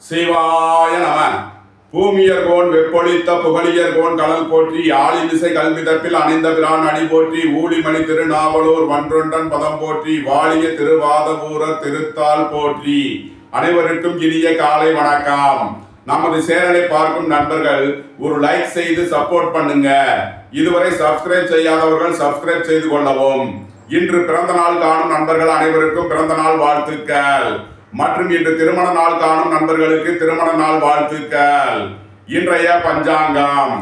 சிவாய நம. பூமியர்கோன் வெப்பொழித்த புகழியர்கோன் கடல் போற்றி ஆளிமிசை கல்விதப்பில் அணிந்த பிரான் அடி போற்றி ஊழிமணி திருநாவலூர் வன்றொன்றன் பதம் போற்றி வாழிய திருவாதபூர திருத்தால் போற்றி. அனைவருக்கும் இனிய காலை வணக்கம். நமது சேனலை பார்க்கும் நண்பர்கள் ஒரு லைக் செய்து சப்போர்ட் பண்ணுங்க. இதுவரை சப்ஸ்கிரைப் செய்யாதவர்கள் சப்ஸ்கிரைப் செய்து கொள்ளவும். இன்று பிறந்த நாள் காணும் நண்பர்கள் அனைவருக்கும் பிறந்த நாள் வாழ்த்துக்கள். மற்றும் இன்று திருமண நாள் காணும் நண்பர்களுக்கு திருமண நாள் வாழ்த்துக்கள். இன்றைய பஞ்சாங்கம்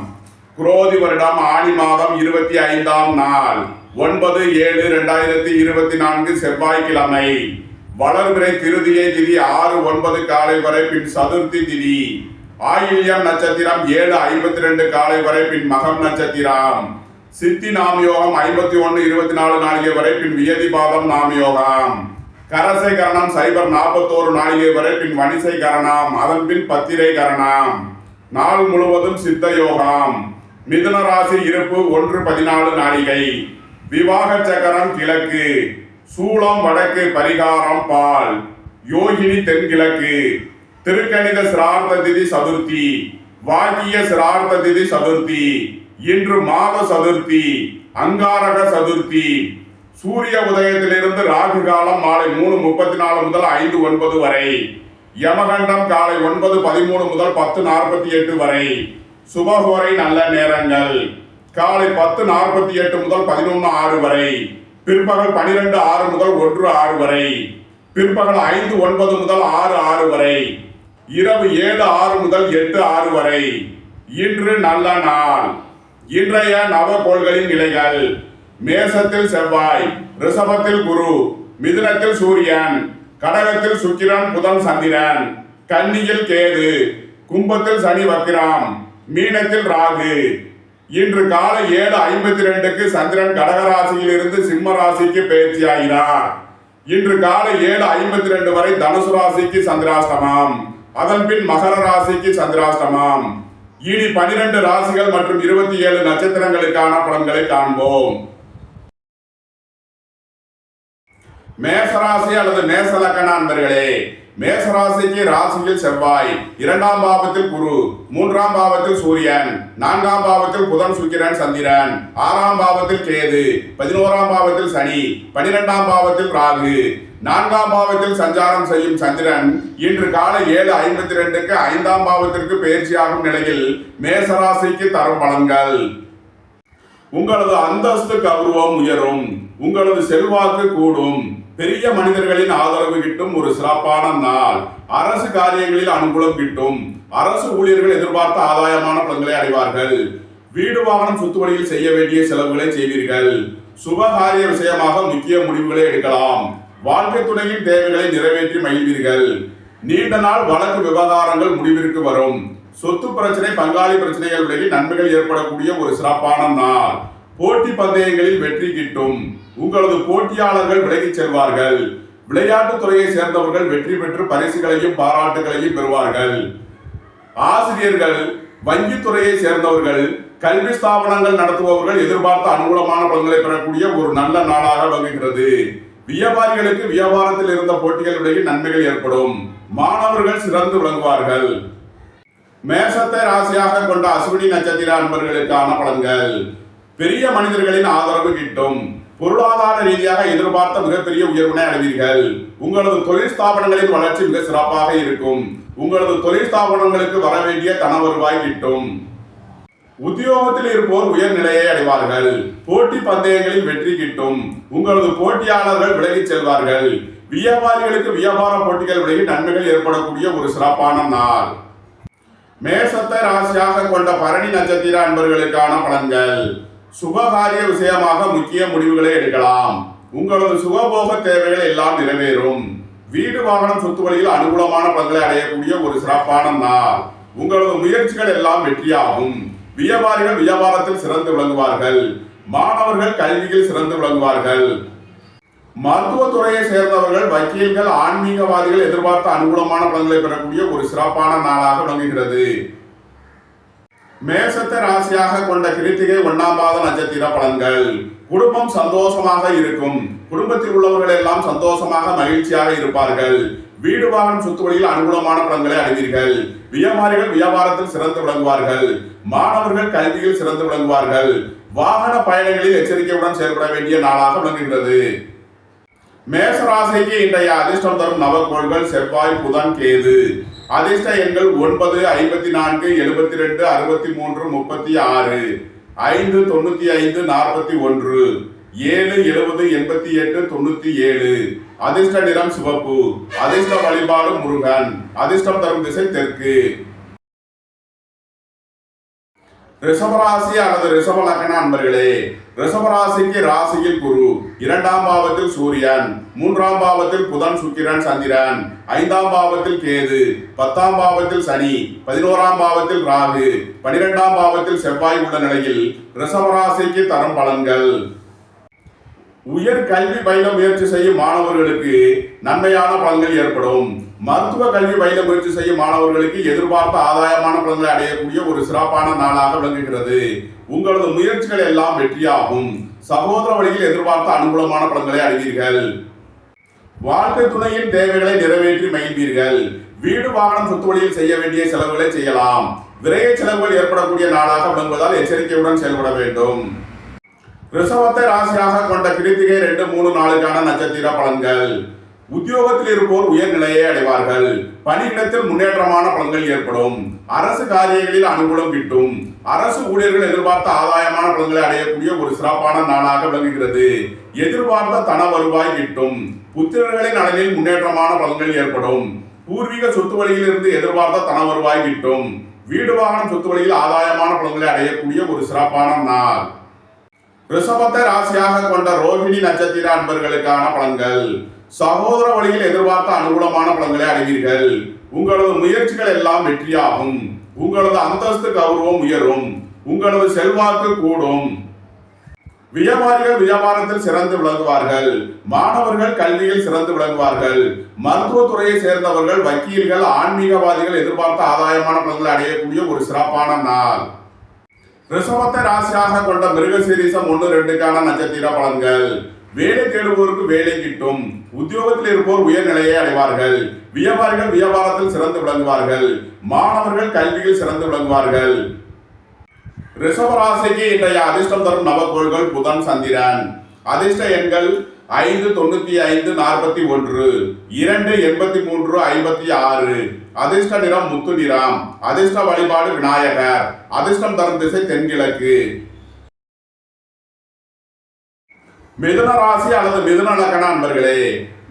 குரோதி வருடம் ஆனி மாதம் 25ஆம் நாள் 9/7/2024 செவ்வாய்க்கிழமை. வளர்பிறை திருதியை திதி 6/9 காலை வரை, பின் சதுர்த்தி திதி. ஆயில்யம் நட்சத்திரம் 7:52 காலை வரை, பின் மகம் நட்சத்திரம். சித்தி நாம் யோகம் 51:24 நாளிகை வரை, பின் வியதி பாதம் நாம் யோகம். கரசை கரணம் 0:41 நாளிகை வரை, பின் வணிசை கரணம், அதன் பின் பத்திரை கரணம். நாள் முழுவதும் சித்த யோகம். மிதுன ராசி இருப்பு 1:14 நாளிகை. விவாக சக்கரம் கிழக்கு, சூளம் வடக்கு, பரிகாரம் பால். யோகினி தென்கிழக்கு. திருக்கணித சிரார்த்த திதி சதுர்த்தி, வாக்கிய சிரார்த்த திதி சதுர்த்தி. இன்று மாத சதுர்த்தி, அங்காரக சதுர்த்தி. சூரிய உதயத்திலிருந்து ராகு காலம் மாலை 3:34 முதல் 5:09 வரை. யமகண்டம் காலை 9:13 முதல் 10:48 வரை. சுபகோரை நல்ல நேரங்கள் காலை 10:48 முதல் 11:06 வரை. பிற்பகல் 12:06 முதல் 1:06 வரை. பிற்பகல் 5:09 முதல் 6:06 வரை. இரவு 7:06 முதல் 8:06 வரை. இன்று நல்ல நாள். இன்றைய நவகோள்களின் நிலைகள்: மேசத்தில் செவ்வாய், ரிஷபத்தில் குரு, மிதுனத்தில் சூரியன், கடகத்தில் சுக்கிரன் புதன் சந்திரன், கன்னியில் கேது, கும்பத்தில் சனி வக்கிரம், மீனத்தில் ராகு. இன்று காலை 7:52க்கு சந்திரன் கடகராசியில் இருந்து சிம்ம ராசிக்கு பயிற்சியாகிறார். இன்று காலை 7:52 வரை தனுசு ராசிக்கு சந்திராஷ்டமம், அதன் பின் மகர ராசிக்கு சந்திராஷ்டமம். இனி 12 ராசிகள் மற்றும் 27 நட்சத்திரங்களுக்கான பலன்களை காண்போம். மேசராசி அல்லது மேசலக்கண அன்பர்களே, மேசராசிக்கு ராசியில் செவ்வாய், 2ஆம் பாவத்தில் குரு, 3ஆம் பாவத்தில் சூரியன், 4ஆம் பாவத்தில் புதன் சுக்கிரன் சந்திரன், 6ஆம் பாவத்தில் கேது, 11ஆம் பாவத்தில் சனி, 12ஆம் பாவத்தில் ராகு. 4ஆம் பாவத்தில் சஞ்சாரம் செய்யும் சந்திரன் இன்று காலை 7:52க்கு 5ஆம் பாவத்திற்கு பயிற்சியாகும் நிலையில் மேசராசிக்கு தரும் பலன்கள்: உங்களது அந்தஸ்து கௌரவம் உயரும், உங்களது செல்வாக்கு கூடும், பெரிய மனிதர்களின் ஆதரவு கிட்டும் ஒரு சிறப்பான நாள். அரசு காரியங்களில் அனுகூலம் கிட்டும், அரசு ஊழியர்கள் எதிர்பார்த்த ஆதாயமான பலன்களை அடைவார்கள். வீடு வாகனம் சொத்து வழியில் செய்ய வேண்டிய செலவுகளை செய்வீர்கள். சுபகாரிய விஷயமாக முக்கிய முடிவுகளை எடுக்கலாம். வாழ்க்கை துணையின் தேவைகளை நிறைவேற்றி மகிழ்வீர்கள். நீண்ட நாள் வழக்கு விவகாரங்கள் முடிவிற்கு வரும். சொத்து பிரச்சனை, பங்காளி பிரச்சனைகள் விலகி நன்மைகள் ஏற்படக்கூடிய ஒரு சிறப்பான நாள். போட்டி பந்தயங்களில் வெற்றி கிட்டும், உங்களது போட்டியாளர்கள் விலகிச் செல்வார்கள். விளையாட்டுத் துறையை சேர்ந்தவர்கள் வெற்றி பெற்று பரிசுகளையும் பாராட்டுகளையும் பெறுவார்கள். ஆசிரியர்கள், வங்கித்துறையை சேர்ந்தவர்கள், கல்வி ஸ்தாபனங்கள் நடத்துபவர்கள் எதிர்பார்த்த அனுகூலமான பலன்களை பெறக்கூடிய ஒரு நல்ல நாளாக விளங்குகிறது. வியாபாரிகளுக்கு வியாபாரத்தில் இருந்த போட்டிகள் விலகி நன்மைகள் ஏற்படும். மாணவர்கள் சிறந்து விளங்குவார்கள். மேசத்தை ராசியாக கொண்ட அஸ்வினி நட்சத்திர அன்பர்களுக்கான பலன்கள்: பெரிய மனிதர்களின் ஆதரவு கிட்டும், பொருளாதார ரீதியாக எதிர்பார்த்த மிகப்பெரிய உயர்வினை அடைவீர்கள். உங்களது தொழில் ஸ்தாபனங்களின் வளர்ச்சி மிக சிறப்பாக இருக்கும். உங்களது தொழில் ஸ்தாபனங்களுக்கு வர வேண்டிய தன வருவாய் கிட்டும். உத்தியோகத்தில் இருப்போர் உயர்நிலையை அடைவார்கள். போட்டி பந்தயங்களில் வெற்றி கிட்டும், உங்களது போட்டியாளர்கள் விலகிச் செல்வார்கள். வியாபாரிகளுக்கு வியாபார போட்டிகள் விலகி நன்மைகள் ஏற்படக்கூடிய ஒரு சிறப்பான நாள். மேசத்தை ராசியாக கொண்ட பரணி நட்சத்திர அன்பர்களுக்கான பலன்கள்: சுபகாரிய விஷயமாக முக்கிய முடிவுகளை எடுக்கலாம். உங்களது சுகபோக தேவைகள் எல்லாம் நிறைவேறும். வீடு வாகனம் சொத்து வழியில் அனுகூலமான பலன்களை அடையக்கூடிய ஒரு சிறப்பான நாள். உங்களது முயற்சிகள் எல்லாம் வெற்றியாகும். வியாபாரிகள் வியாபாரத்தில் சிறந்து விளங்குவார்கள். மாணவர்கள் கல்வியில் சிறந்து விளங்குவார்கள். மருத்துவத்துறையை சேர்ந்தவர்கள், வக்கீல்கள், ஆன்மீகவாதிகள் எதிர்பார்த்த அனுகூலமான பலன்களை பெறக்கூடிய ஒரு சிறப்பான நாளாக விளங்குகிறது. மேசத்தை ராசியாக கொண்ட கிருத்திகை 1ஆம் பாத நட்சத்திர பலன்கள்: குடும்பம் சந்தோஷமாக இருக்கும். குடும்பத்தில் உள்ளவர்கள் எல்லாம் சந்தோஷமாக மகிழ்ச்சியாக இருப்பார்கள். வீடு வாகனம் சொத்து வழியில் அனுகூலமான பலன்களை அடைவீர்கள். வியாபாரிகள் வியாபாரத்தில் சிறந்து விளங்குவார்கள். மாணவர்கள் கல்வியில் சிறந்து விளங்குவார்கள். வாகன பயணங்களில் எச்சரிக்கையுடன் செயல்பட வேண்டிய நாளாக விளங்குகிறது. மேசராசிக்கு இன்றைய அதிர்ஷ்டம் தரும் நவக்கோள்கள் செவ்வாய், புதன், கேது. அதிர்ஷ்ட எண்கள் 9, 54, 72, 63, 36, 5, 95, 41, 7, 70, 88, 97. அதிர்ஷ்ட நிறம் சிவப்பு. அதிர்ஷ்ட வழிபாடு முருகன். அதிர்ஷ்டம் தரும் திசை தெற்கு. ரிஷபராசி அல்லது ரிஷப லக்ன அன்பர்களே, ரிஷபராசிக்கு ராசியில் குரு, 2ஆம் பாவத்தில் சூரியன், 3ஆம் பாவத்தில் புதன், சுக்கிரன், சந்திரன், 5ஆம் பாவத்தில் கேது, 10ஆம் பாவத்தில் சனி, 11ஆம் பாவத்தில் ராகு, 12ஆம் பாவத்தில் செவ்வாய் உள்ள நிலையில் ரிஷபராசிக்கு தரும் பலன்கள். உயர் கல்வி பயில முயற்சி செய்யும் மாணவர்களுக்கு நன்மையான பலன்கள் ஏற்படும். மருத்துவ கல்வி பயில முயற்சி செய்யும் மாணவர்களுக்கு எதிர்பார்த்த ஆதாயமான பலன்களை அடையக்கூடிய ஒரு சிறப்பான நாளாக விளங்குகிறது. உங்களது முயற்சிகள் எல்லாம் வெற்றியாகும். சகோதர வழியில் எதிர்பார்த்த அனுகூலமான பலன்களை அடைவீர்கள். வாழ்க்கை துணையின் தேவைகளை நிறைவேற்றி மகிழ்வீர்கள். வீடு வாகனம் சொத்து வழியில் செய்ய வேண்டிய செலவுகளை செய்யலாம். விரைய செலவுகள் ஏற்படக்கூடிய நாளாக விளங்குவதால் எச்சரிக்கையுடன் செயல்பட வேண்டும். ரிஷபத்தை ராசியாக கொண்ட கிருத்திகை 2, 3, 4 நட்சத்திர பலன்கள். உத்தியோகத்தில் இருப்போர் உயர்நிலையை அடைவார்கள். பணியிடத்தில் முன்னேற்றமான பலன்கள் ஏற்படும். அரசு காரியங்களில் அனுகூலம் கிட்டும். அரசு ஊழியர்கள் எதிர்பார்த்த ஆதாயமான பலன்களை அடையக்கூடிய ஒரு சிறப்பான நாளாக விளங்குகிறது. எதிர்பார்த்த தன வருவாய் கிட்டும். புத்திரர்களின் நலனில் முன்னேற்றமான பலன்கள் ஏற்படும். பூர்வீக சொத்து வழியில் இருந்து எதிர்பார்த்த தன வருவாய் கிட்டும். வீடு வாகனம் சொத்து வழியில் ஆதாயமான பலன்களை அடையக்கூடிய ஒரு சிறப்பான நாள். ரிஷபத்தை ராசியாக கொண்ட ரோஹிணி நட்சத்திர அன்பர்களுக்கான பலன்கள். சகோதர வழியில் எதிர்பார்த்த அனுகூலமான பலன்களை அடைவீர்கள். உங்களது முயற்சிகள் எல்லாம் வெற்றியாகும். உங்களது அந்தஸ்து கௌரவம் உயரும். உங்களது செல்வாக்கு கூடும். வியாபாரிகள் வியாபாரத்தில் சிறந்து விளங்குவார்கள். மாணவர்கள் கல்வியில் சிறந்து விளங்குவார்கள். மருத்துவத்துறையை சேர்ந்தவர்கள், வக்கீல்கள், ஆன்மீகவாதிகள் எதிர்பார்த்த ஆதாயமான பலன்களை அடையக்கூடிய ஒரு சிறப்பான நாள். ரிஷபத்தை ராசியாக கொண்ட மிருகசீரிசம் 1, 2 நட்சத்திர பலன்கள். வேலை தேடுவோருக்கு வேலை கிட்டும். உத்தியோகத்தில் இருப்போர் உயர்நிலையை அடைவார்கள். வியாபாரிகள் வியாபாரத்தில் சிறந்து விளங்குவார்கள். மாணவர்கள் கல்வியில் சிறந்து விளங்குவார்கள். ரிஷபராசிக்கு இன்றைய அதிர்ஷ்டம் தரும் நவக்கோள்கள் புதன், சந்திரன். அதிர்ஷ்ட எண்கள் 5, 95, 41, 2, 83, 56. அதிர்ஷ்ட நிறம் முத்து நிறம். அதிர்ஷ்ட வழிபாடு விநாயகர். அதிர்ஷ்டம் தரும் திசை தென்கிழக்கு. மிதுன ராசி அல்லது மிதுன லக்ன அன்பர்களே,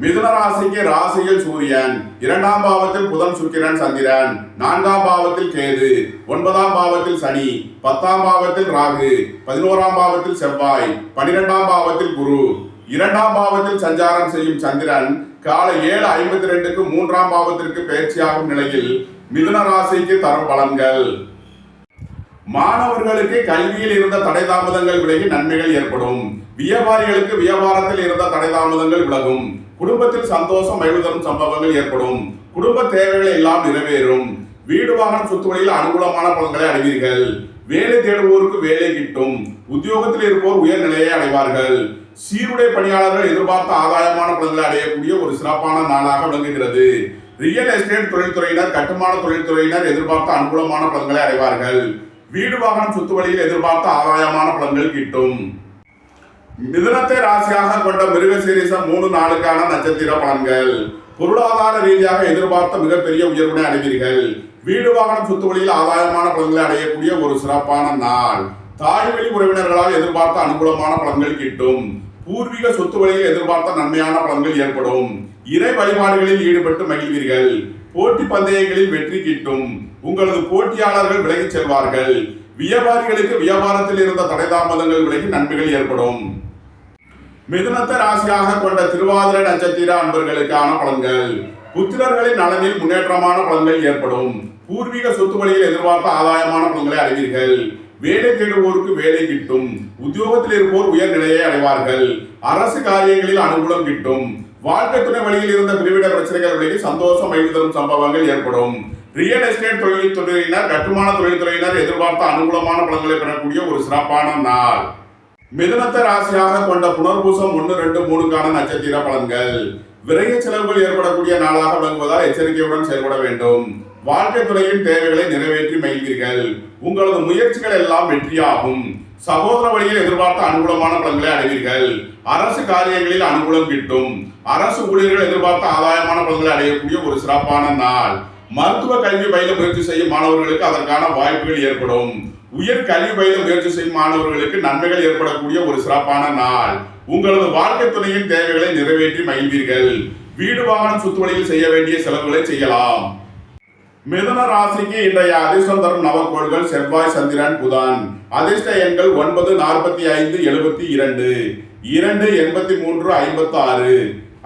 மிதுன ராசிக்கு ராசியில் சூரியன், 2ஆம் பாவத்தில் புதன், சுக்கிரன், சந்திரன், 4ஆம் பாவத்தில் கேது, 9ஆம் பாவத்தில் சனி, 10ஆம் பாவத்தில் ராகு, 11ஆம் பாவத்தில் செவ்வாய், 12ஆம் பாவத்தில் குரு. 2ஆம் பாவத்தில் சஞ்சாரம் செய்யும் சந்திரன் காலை 7:52 3ஆம் பாவத்திற்கு பயிற்சியாகும் நிலையில் மிதுன ராசிக்கு தரும் பலன்கள். மாணவர்களுக்கு கல்வியில் இருந்த தடை தாமதங்கள் விலகி நன்மைகள் ஏற்படும். வியாபாரிகளுக்கு வியாபாரத்தில் இருந்த தடை தாமதங்கள் விலகும். குடும்பத்தில் சந்தோஷம் மகிழ்வு தரும் சம்பவங்கள் ஏற்படும். குடும்ப தேவைகள் எல்லாம் நிறைவேறும். வீடு வாகனம் சொத்து வழியில் அனுகூலமான பலன்களை அடைவீர்கள். வேலை தேடுவோருக்கு வேலை கிட்டும். உத்தியோகத்தில் இருப்போர் உயர்நிலையை அடைவார்கள். சீருடை பணியாளர்கள் எதிர்பார்த்த ஆதாயமான பலன்களை அடையக்கூடிய ஒரு சிறப்பான நாளாக விளங்குகிறது. ரியல் எஸ்டேட் தொழில்துறையினர், கட்டுமான தொழில்துறையினர் எதிர்பார்த்த அனுகூலமான பலன்களை அடைவார்கள். வீடு வாகனம் சொத்து வழியில் எதிர்பார்த்த ஆதாயமான பலன்கள் கிட்டும். மிதுனத்தை ராசியாக கொண்ட மிருகசீரிசம் 3, 4 நட்சத்திர பலன்கள். பொருளாதார ரீதியாக எதிர்பார்த்த மிகப்பெரிய உயர்வினை அடைவீர்கள். வீடு வாகனம் சொத்து வழியில் ஆதாயமான பலன்களை அடையக்கூடிய ஒரு சிறப்பான நாள். தாய் வழி உறவினர்களால் எதிர்பார்த்த அனுகூலமான பலன்கள் கிட்டும். பூர்வீக சொத்து வழியில் எதிர்பார்த்த நன்மையான பலன்கள் ஏற்படும். இறை வழிபாடுகளில் ஈடுபட்டு மகிழ்வீர்கள். போட்டி பந்தயங்களில் வெற்றி கிட்டும். உங்களது போட்டியாளர்கள் விலகிச் செல்வார்கள். வியாபாரிகளுக்கு வியாபாரத்தில் இருந்த தடை தாமதங்கள் விலகி நன்மைகள் ஏற்படும். மிதுனத்தை ராசியாக கொண்ட திருவாதிரை நட்சத்திர அன்பர்களுக்கான பலன்கள். புத்திரர்களின் நலனில் முன்னேற்றமான பலன்கள் ஏற்படும். பூர்வீக சொத்து வழியில் எதிர்பார்த்த ஆதாயமான பலன்களை அடைவீர்கள். வேலை தேடுவோருக்கு வேலை கிட்டும். உத்தியோகத்தில் இருப்போர் உயர்நிலையை அடைவார்கள். அரசு காரியங்களில் அனுகூலம் கிட்டும். வாழ்க்கை துணை வழியில் இருந்த பிரிவிட பிரச்சனைகள் விலகி சந்தோஷம் மகிழ்வு தரும் சம்பவங்கள் ஏற்படும். ரியல் எஸ்டேட் தொழில்துறையினர், கட்டுமான தொழில்துறையினர் எதிர்பார்த்த அனுகூலமான பலன்களை பெறக்கூடிய ஒரு சிறப்பான நாள். மிதுனத்தை ராசியாக கொண்ட புனர்பூசம் 1, 2, 3 நட்சத்திர பலன்கள். விரைய செலவுகள் ஏற்படக்கூடிய நாளாக விளங்குவதால் எச்சரிக்கையுடன் செயல்பட வேண்டும். வாழ்க்கை துறையின் தேவைகளை நிறைவேற்றி மகிழ்வீர்கள். உங்களது முயற்சிகள் எல்லாம் வெற்றியாகும். சகோதர வழியில் எதிர்பார்த்த அனுகூலமான பலன்களை அடைவீர்கள். அரசு காரியங்களில் அனுகூலம் கிட்டும். அரசு ஊழியர்கள் எதிர்பார்த்த ஆதாயமான பலன்களை அடையக்கூடிய ஒரு சிறப்பான நாள். மருத்துவ கல்வி பயில முயற்சி செய்யும் மாணவர்களுக்கு அதற்கான வாய்ப்புகள் ஏற்படும். உயர் கல்வி பயில முயற்சி செய்யும் மாணவர்களுக்கு நன்மைகள் ஏற்படக்கூடிய ஒரு சிறப்பான நாள். உங்களது வாழ்க்கை துணையின் தேவைகளை நிறைவேற்றி மகிழ்வீர்கள். வீடு வாகனம் சுத்து வழியில் செய்ய வேண்டிய செலவுகளை செய்யலாம். மிதுன ராசிக்கு இன்றைய அதிர்ஷ்டம் தரும் நவக்கோள்கள் செவ்வாய், சந்திரன், புதன். அதிர்ஷ்ட எண்கள் 9, 45, 72, 2, 83, 56,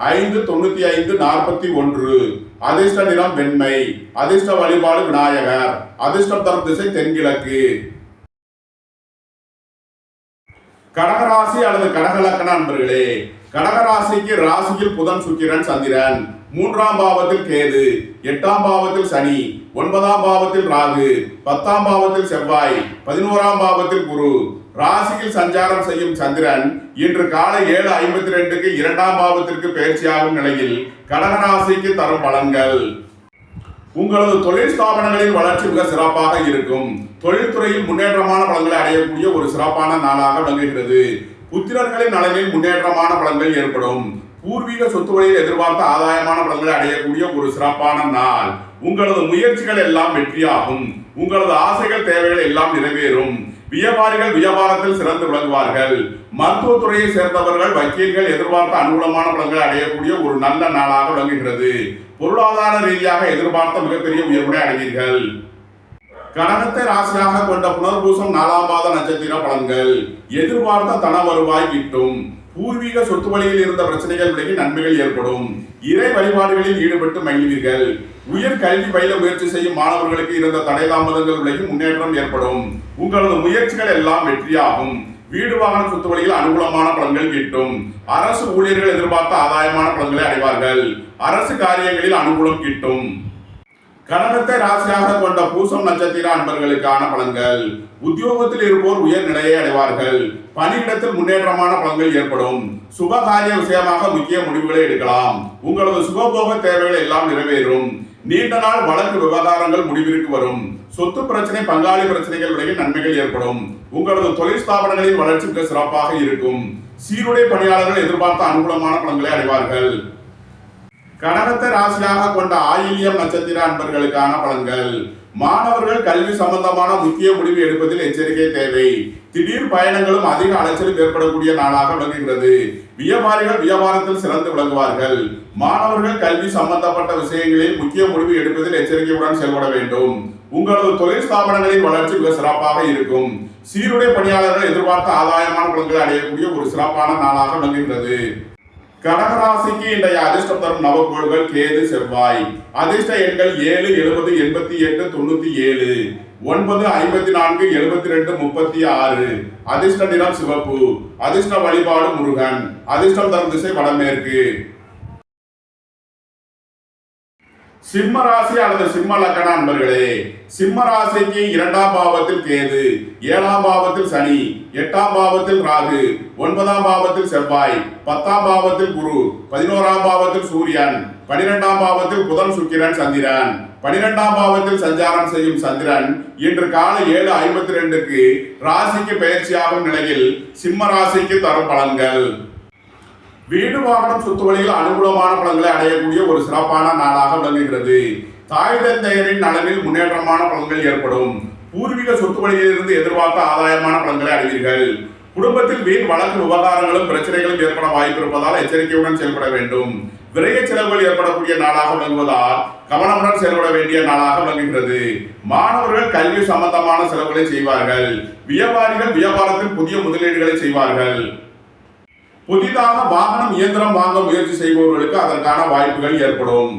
5, 95, 41. அதிர்ஷ்ட நிறம் வெண்மை. அதிர்ஷ்ட வழிபாடு விநாயகர். அதிர்ஷ்டம் தரும் திசை தென்கிழக்கு. கடகராசி அல்லது கடகலக்கண அன்பர்களே, கடகராசிக்கு ராசியில் புதன், சுக்கிரன், சந்திரன், 3ஆம் பாவத்தில் கேது, 8ஆம் பாவத்தில் சனி, 9ஆம் பாவத்தில் ராகு, 10ஆம் பாவத்தில் செவ்வாய், 11ஆம் பாவத்தில் குரு. ராசியில் சஞ்சாரம் செய்யும் சந்திரன் இன்று காலை 7:52க்கு 2ஆம் பாவத்திற்கு பயிற்சியாகும் நிலையில் கடகராசிக்கு தரும் பலன்கள். உங்களது தொழில் ஸ்தாபனங்களின் வளர்ச்சி மிக சிறப்பாக இருக்கும். தொழில்துறையில் முன்னேற்றமான பலன்களை அடையக்கூடிய ஒரு சிறப்பான நாளாக விளங்குகிறது. புத்திரர்களின் நலனில் முன்னேற்றமான பலன்கள் ஏற்படும். பூர்வீக சொத்து வழியில் எதிர்பார்த்த ஆதாயமான பலன்களை அடையக்கூடிய ஒரு சிறப்பான நாள். உங்களது முயற்சிகள் எல்லாம் வெற்றியாகும். உங்களது ஆசைகள், தேவைகள் எல்லாம் நிறைவேறும். வியாபாரிகள் வியாபாரத்தில் சிறந்து விளங்குவார்கள். மருத்துவத்துறையை சேர்ந்தவர்கள், வக்கீல்கள் எதிர்பார்த்த அனுகூலமான பலன்களை அடையக்கூடிய ஒரு நல்ல நாளாக விளங்குகிறது. பொருளாதார ரீதியாக எதிர்பார்த்த மிகப்பெரிய உயர்வுகளை அடைவீர்கள். கடகத்தை ராசியாக கொண்ட புனர்பூசம் 4ஆம் பாத நட்சத்திர பலன்கள். எதிர்பார்த்த தன வருவாய் கிட்டும். பூர்வீக சொத்து வழியில் இருந்த பிரச்சனைகள் விலகி நன்மைகள் ஏற்படும். இறை வழிபாடுகளில் ஈடுபட்டு மகிழ்வீர்கள். உயர் கல்வி பயில முயற்சி செய்யும் மாணவர்களுக்கு இருந்த தடை தாமதங்கள் விலகி முன்னேற்றம் ஏற்படும். உங்களது முயற்சிகள் எல்லாம் வெற்றியாகும். வீடு வாகன சொத்து வழியில் அனுகூலமான பலன்கள் கிட்டும். அரசு ஊழியர்கள் எதிர்பார்த்த ஆதாயமான பலன்களை அடைவார்கள். அரசு காரியங்களில் அனுகூலம் கிட்டும். கடகத்தை ராசியாக கொண்ட பூசம் நட்சத்திர அன்பர்களுக்கான பலன்கள். உத்தியோகத்தில் இருப்போர் உயர் நிலையை அடைவார்கள். பணியிடத்தில் முன்னேற்றமான பலன்கள் ஏற்படும். சுபகாரிய விஷயமாக முக்கிய முடிவுகளை எடுக்கலாம். உங்களது சுகபோக தேவைகள் எல்லாம் நிறைவேறும். நீண்ட நாள் வழக்கு விவகாரங்கள் முடிவிற்கு வரும். சொத்து பிரச்சனை, பங்காளி பிரச்சனைகள் விலகி நன்மைகள் ஏற்படும். உங்களது தொழில் ஸ்தாபனங்களின் வளர்ச்சி மிக சிறப்பாக இருக்கும். சீருடை பணியாளர்கள் எதிர்பார்த்த அனுகூலமான பலன்களை அடைவார்கள். கடகத்தை ராசியாக கொண்ட ஆயில்யம் நட்சத்திர அன்பர்களுக்கான பலன்கள். மாணவர்கள் கல்வி சம்பந்தமான முக்கிய முடிவு எடுப்பதில் எச்சரிக்கை தேவை. திடீர் பயணங்களும் அதிக அலைச்சலும் ஏற்படக்கூடிய நாளாக விளங்குகிறது. வியாபாரிகள் வியாபாரத்தில் சிறந்து விளங்குவார்கள். மாணவர்கள் கல்வி சம்பந்தப்பட்ட விஷயங்களில் முக்கிய முடிவு எடுப்பதில் எச்சரிக்கையுடன் செயல்பட வேண்டும். உங்களது தொழில் ஸ்தாபனங்களின் வளர்ச்சி மிக சிறப்பாக இருக்கும். சீருடை பணியாளர்கள் எதிர்பார்த்த ஆதாயமான பலன்களை அடையக்கூடிய ஒரு சிறப்பான நாளாக விளங்குகிறது. கடகராசிக்கு இன்றைய அதிர்ஷ்டம் தரும் நவக்கோள்கள் கேது, செவ்வாய். அதிர்ஷ்ட எண்கள் 7, 70, 88, 97, 9, 54, 72, 36. அதிர்ஷ்ட நிறம் சிவப்பு. அதிர்ஷ்ட வழிபாடு முருகன். அதிர்ஷ்டம் தரும் திசை வடமேற்கு. சிம்ம ராசி அல்லது சிம்ம லக்கண அன்பர்களே, சிம்ம ராசிக்கு 2ஆம் பாவத்தில் கேது, 7ஆம் பாவத்தில் சனி, 8ஆம் பாவத்தில் ராகு, 9ஆம் பாவத்தில் செவ்வாய், 10ஆம் பாவத்தில் குரு, 11ஆம் பாவத்தில் சூரியன், 12ஆம் பாவத்தில் புதன், சுக்கிரன், சந்திரன். 12ஆம் பாவத்தில் சஞ்சாரம் செய்யும் சந்திரன் இன்று காலை 7:52க்கு ராசிக்கு பயிற்சியாகும் நிலையில் சிம்ம ராசிக்கு தரும் பலன்கள். வீடு வாகனம் சொத்து வழியில் அனுகூலமான பலன்களை அடையக்கூடிய ஒரு சிறப்பான நாளாக விளங்குகிறது. தாய் தந்தையரின் நலனில் முன்னேற்றமான பலன்கள் ஏற்படும். பூர்வீக சொத்து வழியிலிருந்து எதிர்பார்த்த ஆதாயமான பலன்களை அடைவீர்கள். குடும்பத்தில் வீண் வழக்கு விவகாரங்களும் பிரச்சனைகளும் ஏற்பட வாய்ப்பு இருப்பதால் எச்சரிக்கையுடன் செயல்பட வேண்டும். விரைய செலவுகள் ஏற்படக்கூடிய நாளாக விளங்குவதால் கவனமுடன் செயல்பட வேண்டிய நாளாக விளங்குகிறது. மாணவர்கள் கல்வி சம்பந்தமான செலவுகளை செய்வார்கள். வியாபாரிகள் வியாபாரத்தில் புதிய முதலீடுகளை செய்வார்கள். புதிதாக வாகனம், இயந்திரம் வாங்க முயற்சி செய்பவர்களுக்கு அதற்கான வாய்ப்புகள் ஏற்படும்.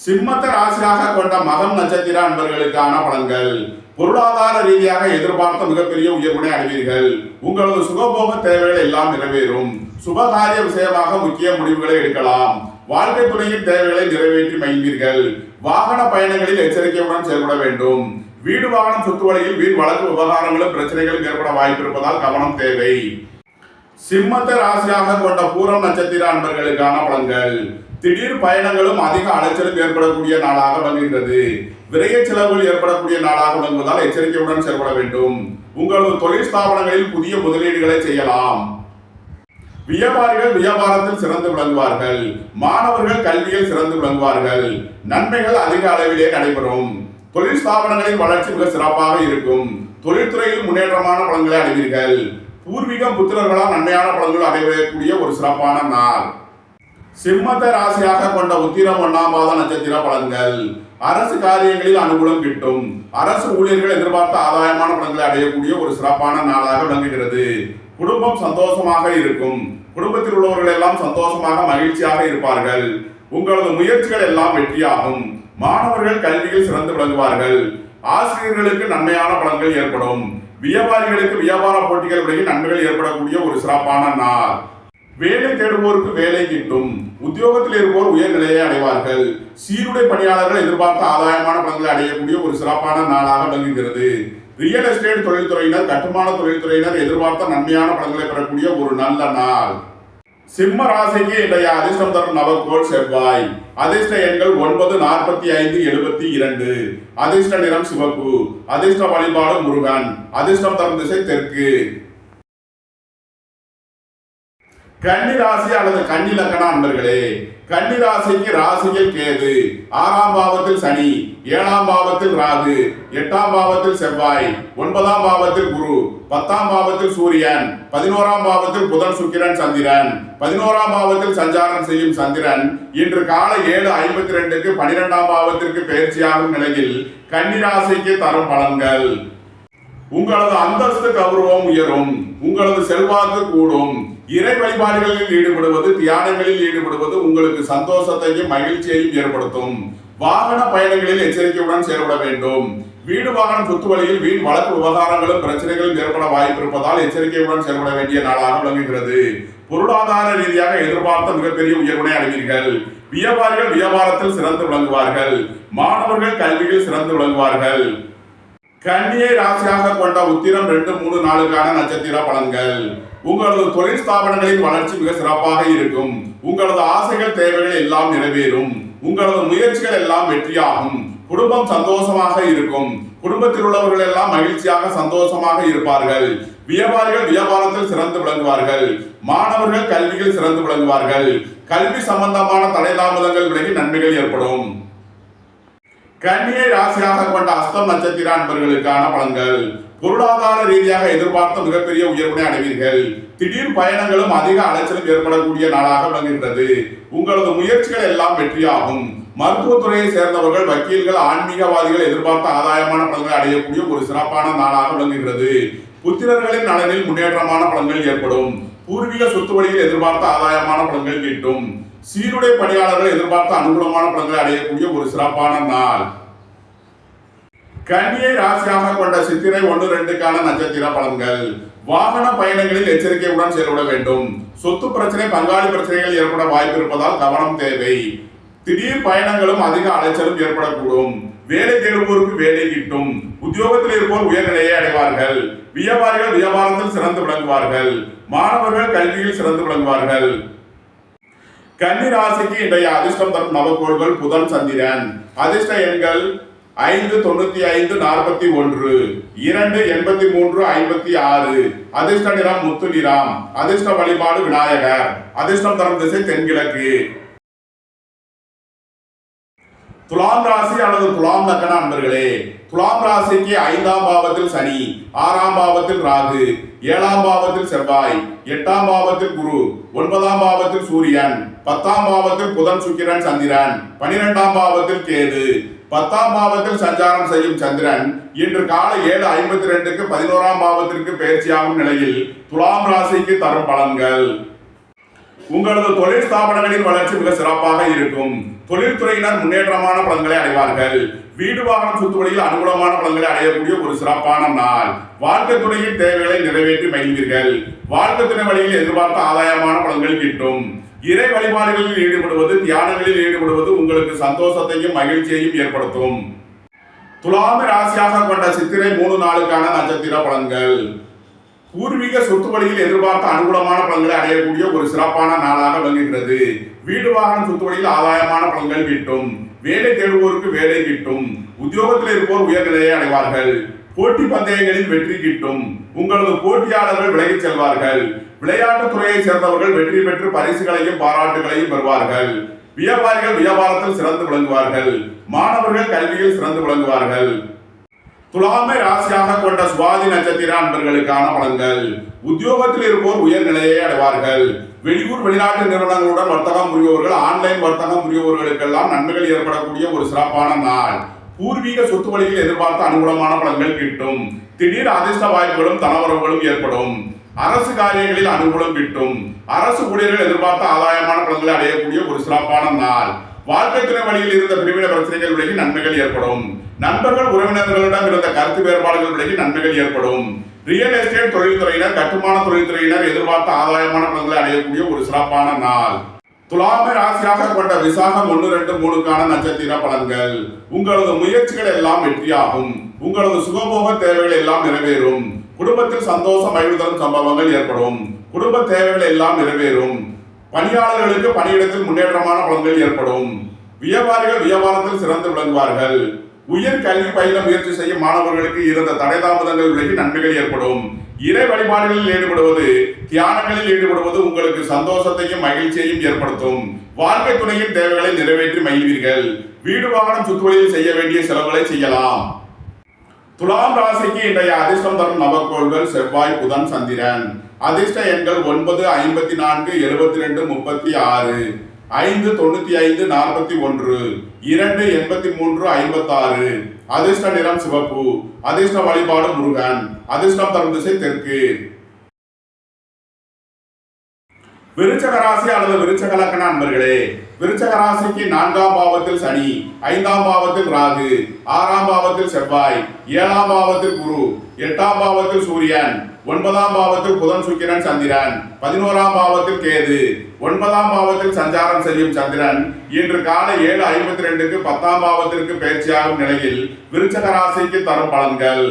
சிம்மத்தை ராசியாக கொண்ட மகம் நட்சத்திர அன்பர்களுக்கான பலன்கள். பொருளாதார ரீதியாக எதிர்பார்த்த மிகப்பெரிய உயர்வினை அடைவீர்கள். உங்களது சுகபோக தேவைகள் எல்லாம் நிறைவேறும். சுபகாரிய விஷயமாக முக்கிய முடிவுகளை எடுக்கலாம். வாழ்க்கை துணையின் தேவைகளை நிறைவேற்றி மகிழ்வீர்கள். வாகன பயணங்களில் எச்சரிக்கையுடன் செயல்பட வேண்டும். வீடு வாகனம் சொத்து வழியில் வீண் வழக்கு விவகாரங்களும் பிரச்சனைகளும் ஏற்பட வாய்ப்பு இருப்பதால் கவனம் தேவை. சிம்மத்தை ராசியாக கொண்ட பூரம் நட்சத்திர அன்பர்களுக்கான பலன்கள். திடீர் பயணங்களும் அதிக அலைச்சலும் ஏற்படக்கூடிய நாளாக விளங்குகிறது. விரைய செலவுகள் ஏற்படக்கூடிய நாளாக விளங்குவதால் எச்சரிக்கையுடன் செயல்பட வேண்டும். உங்களது தொழில் ஸ்தாபனங்களில் புதிய முதலீடுகளை செய்யலாம். வியாபாரிகள் வியாபாரத்தில் சிறந்து விளங்குவார்கள். மாணவர்கள் கல்வியில் சிறந்து விளங்குவார்கள். நன்மைகள் அதிக அளவிலே நடைபெறும். தொழில் ஸ்தாபனங்களின் வளர்ச்சி மிக சிறப்பாக இருக்கும். தொழில்துறையில் முன்னேற்றமான பலன்களை அடைவீர்கள். பூர்வீகம் புத்திரர்களால் நன்மையான பலன்கள் அடையக்கூடிய ஒரு சிறப்பான நாள். சிம்மத்தை ராசியாக கொண்ட உத்திரம் 1ஆம் பாத நட்சத்திர பலன்கள். அரசு காரியங்களில் அனுகூலம் கிட்டும். அரசு ஊழியர்கள் எதிர்பார்த்த ஆதாயமான பலன்களை அடையக்கூடிய ஒரு சிறப்பான நாளாக விளங்குகிறது. குடும்பம் சந்தோஷமாக இருக்கும். குடும்பத்தில் உள்ளவர்கள் எல்லாம் சந்தோஷமாக மகிழ்ச்சியாக இருப்பார்கள். உங்களது முயற்சிகள் எல்லாம் வெற்றியாகும். மாணவர்கள் கல்வியில் சிறந்து விளங்குவார்கள். ஆசிரியர்களுக்கு நன்மையான பலன்கள் ஏற்படும். வியாபாரிகளுக்கு வியாபார போட்டிகள் விலகி நன்மைகள் ஏற்படக்கூடிய ஒரு சிறப்பான நாள். வேலை தேடுவோருக்கு வேலை கிட்டும். உத்தியோகத்தில் இருப்போர் உயர்நிலையை அடைவார்கள். சீருடை பணியாளர்கள் எதிர்பார்த்த ஆதாயமான பலன்களை அடையக்கூடிய ஒரு சிறப்பான நாளாக விளங்குகிறது. ரியல் எஸ்டேட் தொழில்துறையினர், கட்டுமான தொழில்துறையினர் எதிர்பார்த்த நன்மையான பலன்களை பெறக்கூடிய ஒரு நல்ல நாள். சிம்ம ராசிக்கு இன்றைய அதிர்ஷ்டம் தரும் நவக்கோள் செவ்வாய். அதிர்ஷ்ட எண்கள் 9, 45, 72. அதிர்ஷ்ட நிறம் சிவப்பு. அதிர்ஷ்ட வழிபாடு முருகன். அதிர்ஷ்டம் தரும் திசை தெற்கு. கன்னி ராசி அல்லது கன்னி லக்ன அன்பர்களே, கன்னி ராசிக்கு ராசியில் கேது, 6ஆம் பாவத்தில் சனி, 7ஆம் பாவத்தில் ராகு, 8ஆம் பாவத்தில் செவ்வாய், 9ஆம் பாவத்தில் குரு, 10ஆம் பாவத்தில் சூரியன், 11ஆம் பாவத்தில் புதன் சுக்கிரன் சந்திரன். 11ஆம் பாவத்தில் சஞ்சாரம் செய்யும் சந்திரன் இன்று காலை 7:52க்கு 12ஆம் பாவத்திற்கு பயிற்சியாகும் நிலையில் கன்னி ராசிக்கு தரும் பலன்கள். உங்களது அந்தஸ்து கௌரவம் உயரும். உங்களது செல்வாக்கு கூடும். இறை வழிபாடுகளில் ஈடுபடுவது, தியானங்களில் ஈடுபடுவது உங்களுக்கு சந்தோஷத்தையும் மகிழ்ச்சியையும் ஏற்படுத்தும். வாகன பயணங்களில் எச்சரிக்கையுடன் செயல்பட வேண்டும். வீடு வாகனம் சொத்து வழியில் வீண் வழக்கு விவகாரங்களும் பிரச்சனைகளும் ஏற்பட வாய்ப்பு இருப்பதால் எச்சரிக்கையுடன் செயல்பட வேண்டிய நாளாக விளங்குகிறது. பொருளாதார ரீதியாக எதிர்பார்த்த மிகப்பெரிய உயர்வினை அடைவீர்கள். வியாபாரிகள் வியாபாரத்தில் சிறந்து விளங்குவார்கள். மாணவர்கள் கல்வியில் சிறந்து விளங்குவார்கள். கன்னியை ராசியாக கொண்ட உத்திரம் 2, 3, 4க்கான நட்சத்திர பலன்கள். உங்களது தொழில் ஸ்தாபனங்களின் வளர்ச்சி மிக சிறப்பாக இருக்கும். உங்களது ஆசைகள் தேவைகள் எல்லாம் நிறைவேறும். உங்களது முயற்சிகள் எல்லாம் வெற்றியாகும். குடும்பம் சந்தோஷமாக இருக்கும். குடும்பத்தில் உள்ளவர்கள் எல்லாம் மகிழ்ச்சியாக சந்தோஷமாக இருப்பார்கள். வியாபாரிகள் வியாபாரத்தில் சிறந்து விளங்குவார்கள். மாணவர்கள் கல்வியில் சிறந்து விளங்குவார்கள். கல்வி சம்பந்தமான தடை தாமதங்கள் விலகி நன்மைகள் ஏற்படும். கன்னியை ராசியாக கொண்ட அஸ்தம் நட்சத்திர அன்பர்களுக்கான பலன்கள். பொருளாதார ரீதியாக எதிர்பார்த்த மிகப்பெரிய உயர்வினை அடைவீர்கள். திடீர் பயணங்களும் அதிக அலைச்சலும் ஏற்படக்கூடிய நாளாக விளங்குகிறது. உங்களது முயற்சிகள் எல்லாம் வெற்றியாகும். மருத்துவத்துறையை சேர்ந்தவர்கள், வக்கீல்கள், ஆன்மீகவாதிகள் எதிர்பார்த்த ஆதாயமான பலன்களை அடையக்கூடிய ஒரு சிறப்பான நாளாக விளங்குகிறது. புத்திரர்களின் நலனில் முன்னேற்றமான பலன்கள் ஏற்படும். பூர்வீக சொத்து வழியில் எதிர்பார்த்த ஆதாயமான பலன்கள் கிட்டும். சீருடை பணியாளர்கள் எதிர்பார்த்த அனுகூலமான பலன்களை அடையக்கூடிய ஒரு சிறப்பான நாள். கன்னியை ராசியாக கொண்ட சித்திரை 1, 2க்கான நட்சத்திர பலன்கள். வாகன பயணங்களில் எச்சரிக்கையுடன் செயல்பட வேண்டும். சொத்து பிரச்சனை, பங்காளி பிரச்சனைகள் ஏற்பட வாய்ப்பு இருப்பதால் கவனம் தேவை. திடீர் பயணங்களும் அதிக அலைச்சலும் ஏற்படக்கூடும். வேலை தேடுவோருக்கு வேலை கிட்டும். உத்தியோகத்தில் இருப்போர் உயர்நிலையை அடைவார்கள். வியாபாரிகள் வியாபாரத்தில் சிறந்து விளங்குவார்கள். மாணவர்கள் கல்வியில் சிறந்து விளங்குவார்கள். கன்னி ராசிக்கு இன்றைய அதிர்ஷ்டம் தரும் நவக்கோள்கள் புதன் சந்திரன். அதிர்ஷ்ட எண்கள் 5, 95, 41, 2, 83, 56. அதிர்ஷ்ட நிறம் முத்து நிறம். அதிர்ஷ்ட வழிபாடு விநாயகர். அதிர்ஷ்டம் தரும் திசை தென்கிழக்கு. துலாம் ராசி அல்லது துலாம் லக்ன அன்பர்களே, துலாம் ராசிக்கு 5ஆம் பாவத்தில் சனி, 6ஆம் பாவத்தில் ராகு, 7ஆம் பாவத்தில் செவ்வாய், 8ஆம் பாவத்தில் குரு, 9ஆம் பாவத்தில் சூரியன், 10ஆம் பாவத்தில் புதன் சுக்கிரன் சந்திரன், 12ஆம் பாவத்தில் கேது, 10ஆம் பாவத்தில் சஞ்சாரம் செய்யும் சந்திரன் இன்று காலை 7:52க்கு 11ஆம் பாவத்திற்கு பயிற்சியாகும் நிலையில் துலாம் ராசிக்கு தரும் பலன்கள். உங்களது தொழில் ஸ்தாபனங்களின் வளர்ச்சி மிக சிறப்பாக இருக்கும். தொழில்துறையினர் முன்னேற்றமான பலன்களை அடைவார்கள். வீடு வாகனம் சொத்து வழியில் அனுகூலமான பலன்களை அடையக்கூடிய ஒரு சிறப்பான நாள். வாழ்க்கை துணையின் தேவைகளை நிறைவேற்றி மகிழ்வீர்கள். வாழ்க்கை துணை வழியில் எதிர்பார்த்த ஆதாயமான பலன்கள் கிட்டும். இறை வழிபாடுகளில் ஈடுபடுவது, தியானங்களில் ஈடுபடுவது உங்களுக்கு சந்தோஷத்தையும் மகிழ்ச்சியையும் ஏற்படுத்தும். துலாமி ராசியாக கொண்ட சித்திரை 3, 4க்கான நட்சத்திர பலன்கள். பூர்வீக சொத்து வழியில் எதிர்பார்த்த அனுகூலமான பலன்களை அடையக்கூடிய ஒரு சிறப்பான நாளாக விளங்குகிறது. வீடு வாகனம் சொத்து வழியில் ஆதாயமான பலன்கள் கிட்டும். வேலை தேடுவோருக்கு வேலை கிட்டும். உத்தியோகத்தில் இருப்போர் உயர்நிலையை அடைவார்கள். போட்டி பந்தயங்களில் வெற்றி கிட்டும். உங்களது போட்டியாளர்கள் விலகிச் செல்வார்கள். விளையாட்டுத் துறையை சேர்ந்தவர்கள் வெற்றி பெற்று பரிசுகளையும் பாராட்டுகளையும் பெறுவார்கள். வியாபாரிகள் வியாபாரத்தில் சிறந்து விளங்குவார்கள். மாணவர்கள் கல்வியில் சிறந்து விளங்குவார்கள். துலாமை ராசியாக கொண்ட சுவாதி நட்சத்திர அன்பர்களுக்கான பலன்கள். உத்தியோகத்தில் இருப்போர் உயர்நிலையை அடைவார்கள். வெளியூர் வெளிநாட்டு நிறுவனங்களுடன் வர்த்தகம் புரிபவர்கள், ஆன்லைன் வர்த்தகம் புரிபவர்களுக்கெல்லாம் நன்மைகள் ஏற்படக்கூடிய ஒரு சிறப்பான நாள். பூர்வீக சொத்து வழியில் எதிர்பார்த்த அனுகூலமான பலன்கள் கிட்டும். திடீர் அதிர்ஷ்ட வாய்ப்புகளும் தனவரவுகளும் ஏற்படும். அரசு காரியங்களில் அனுகூலம் கிட்டும். அரசு ஊழியர்கள் எதிர்பார்த்த ஆதாயமான பலன்களை அடையக்கூடிய ஒரு சிறப்பான நாள். வாழ்க்கை துணை வழியில் இருந்த பிரிவின பிரச்சனைகள் விலகி நன்மைகள் ஏற்படும். நண்பர்கள் உறவினர்களிடம் இருந்த கருத்து வேறுபாடுகள் விலகி நன்மைகள் ஏற்படும். ரியல் எஸ்டேட் தொழில்துறையினர், கட்டுமான தொழில்துறையினர் எதிர்பார்த்த ஆதாயமான பலன்களை அடையக்கூடிய ஒரு சிறப்பான நாள். துலாமை ராசியாக கொண்ட விசாகம் 1, 2, 3க்கான நட்சத்திர பலன்கள். உங்களது முயற்சிகள் எல்லாம் வெற்றியாகும். உங்களது சுகபோக தேவைகள் எல்லாம் நிறைவேறும். குடும்பத்தில் சந்தோஷம் மகிழ்தரும் சம்பவங்கள் ஏற்படும். குடும்ப தேவைகள் எல்லாம் நிறைவேறும். பணியாளர்களுக்கு பணியிடத்தில் முன்னேற்றமான பலன்கள் ஏற்படும். வியாபாரிகள் வியாபாரத்தில் சிறந்து விளங்குவார்கள். உயர் கல்வி பயில முயற்சி செய்யும் மாணவர்களுக்கு இருந்த தடை தாமதங்கள் விலகி நன்மைகள் ஏற்படும். இறை வழிபாடுகளில் ஈடுபடுவது, தியானங்களில் ஈடுபடுவது உங்களுக்கு சந்தோஷத்தையும் மகிழ்ச்சியையும் ஏற்படுத்தும். வாழ்க்கை துணையின் தேவைகளை நிறைவேற்றி மகிழ்வீர்கள். வீடு வாகனம் சுற்றுவழியில் செய்ய வேண்டிய செலவுகளை செய்யலாம். துலாம் ராசிக்கு இன்றைய அதிர்ஷ்டம் தரும் நவக்கோள்கள் செவ்வாய், புதன், சந்திரன். அதிர்ஷ்ட எண்கள் 9, 54, 72, 36, 5, 95, 41, 2, 83, 56. அதிர்ஷ்ட நிறம் சிவப்பு. அதிர்ஷ்ட வழிபாடு முருகன். அதிர்ஷ்டம் தரும் திசை தெற்கு. விருச்சக ராசி அல்லது விருச்சக லக்ன அன்பர்களே, விருச்சக ராசிக்கு 4ஆம் பாவத்தில் சனி, 5ஆம் பாவத்தில் ராகு, 6ஆம் பாவத்தில் செவ்வாய், 7ஆம் பாவத்தில் குரு, 8ஆம் பாவத்தில் சூரியன், 9ஆம் பாவத்தில் புதன், சுக்கிரன், சந்திரன், 11ஆம் பாவத்தில் கேது. 9ஆம் பாவத்தில் சஞ்சாரம் செய்யும் சந்திரன் இன்று காலை 7:52க்கு 10ஆம் பாவத்திற்கு பயிற்சியாகும் நிலையில் விருச்சக ராசிக்கு தரும் பலன்கள்.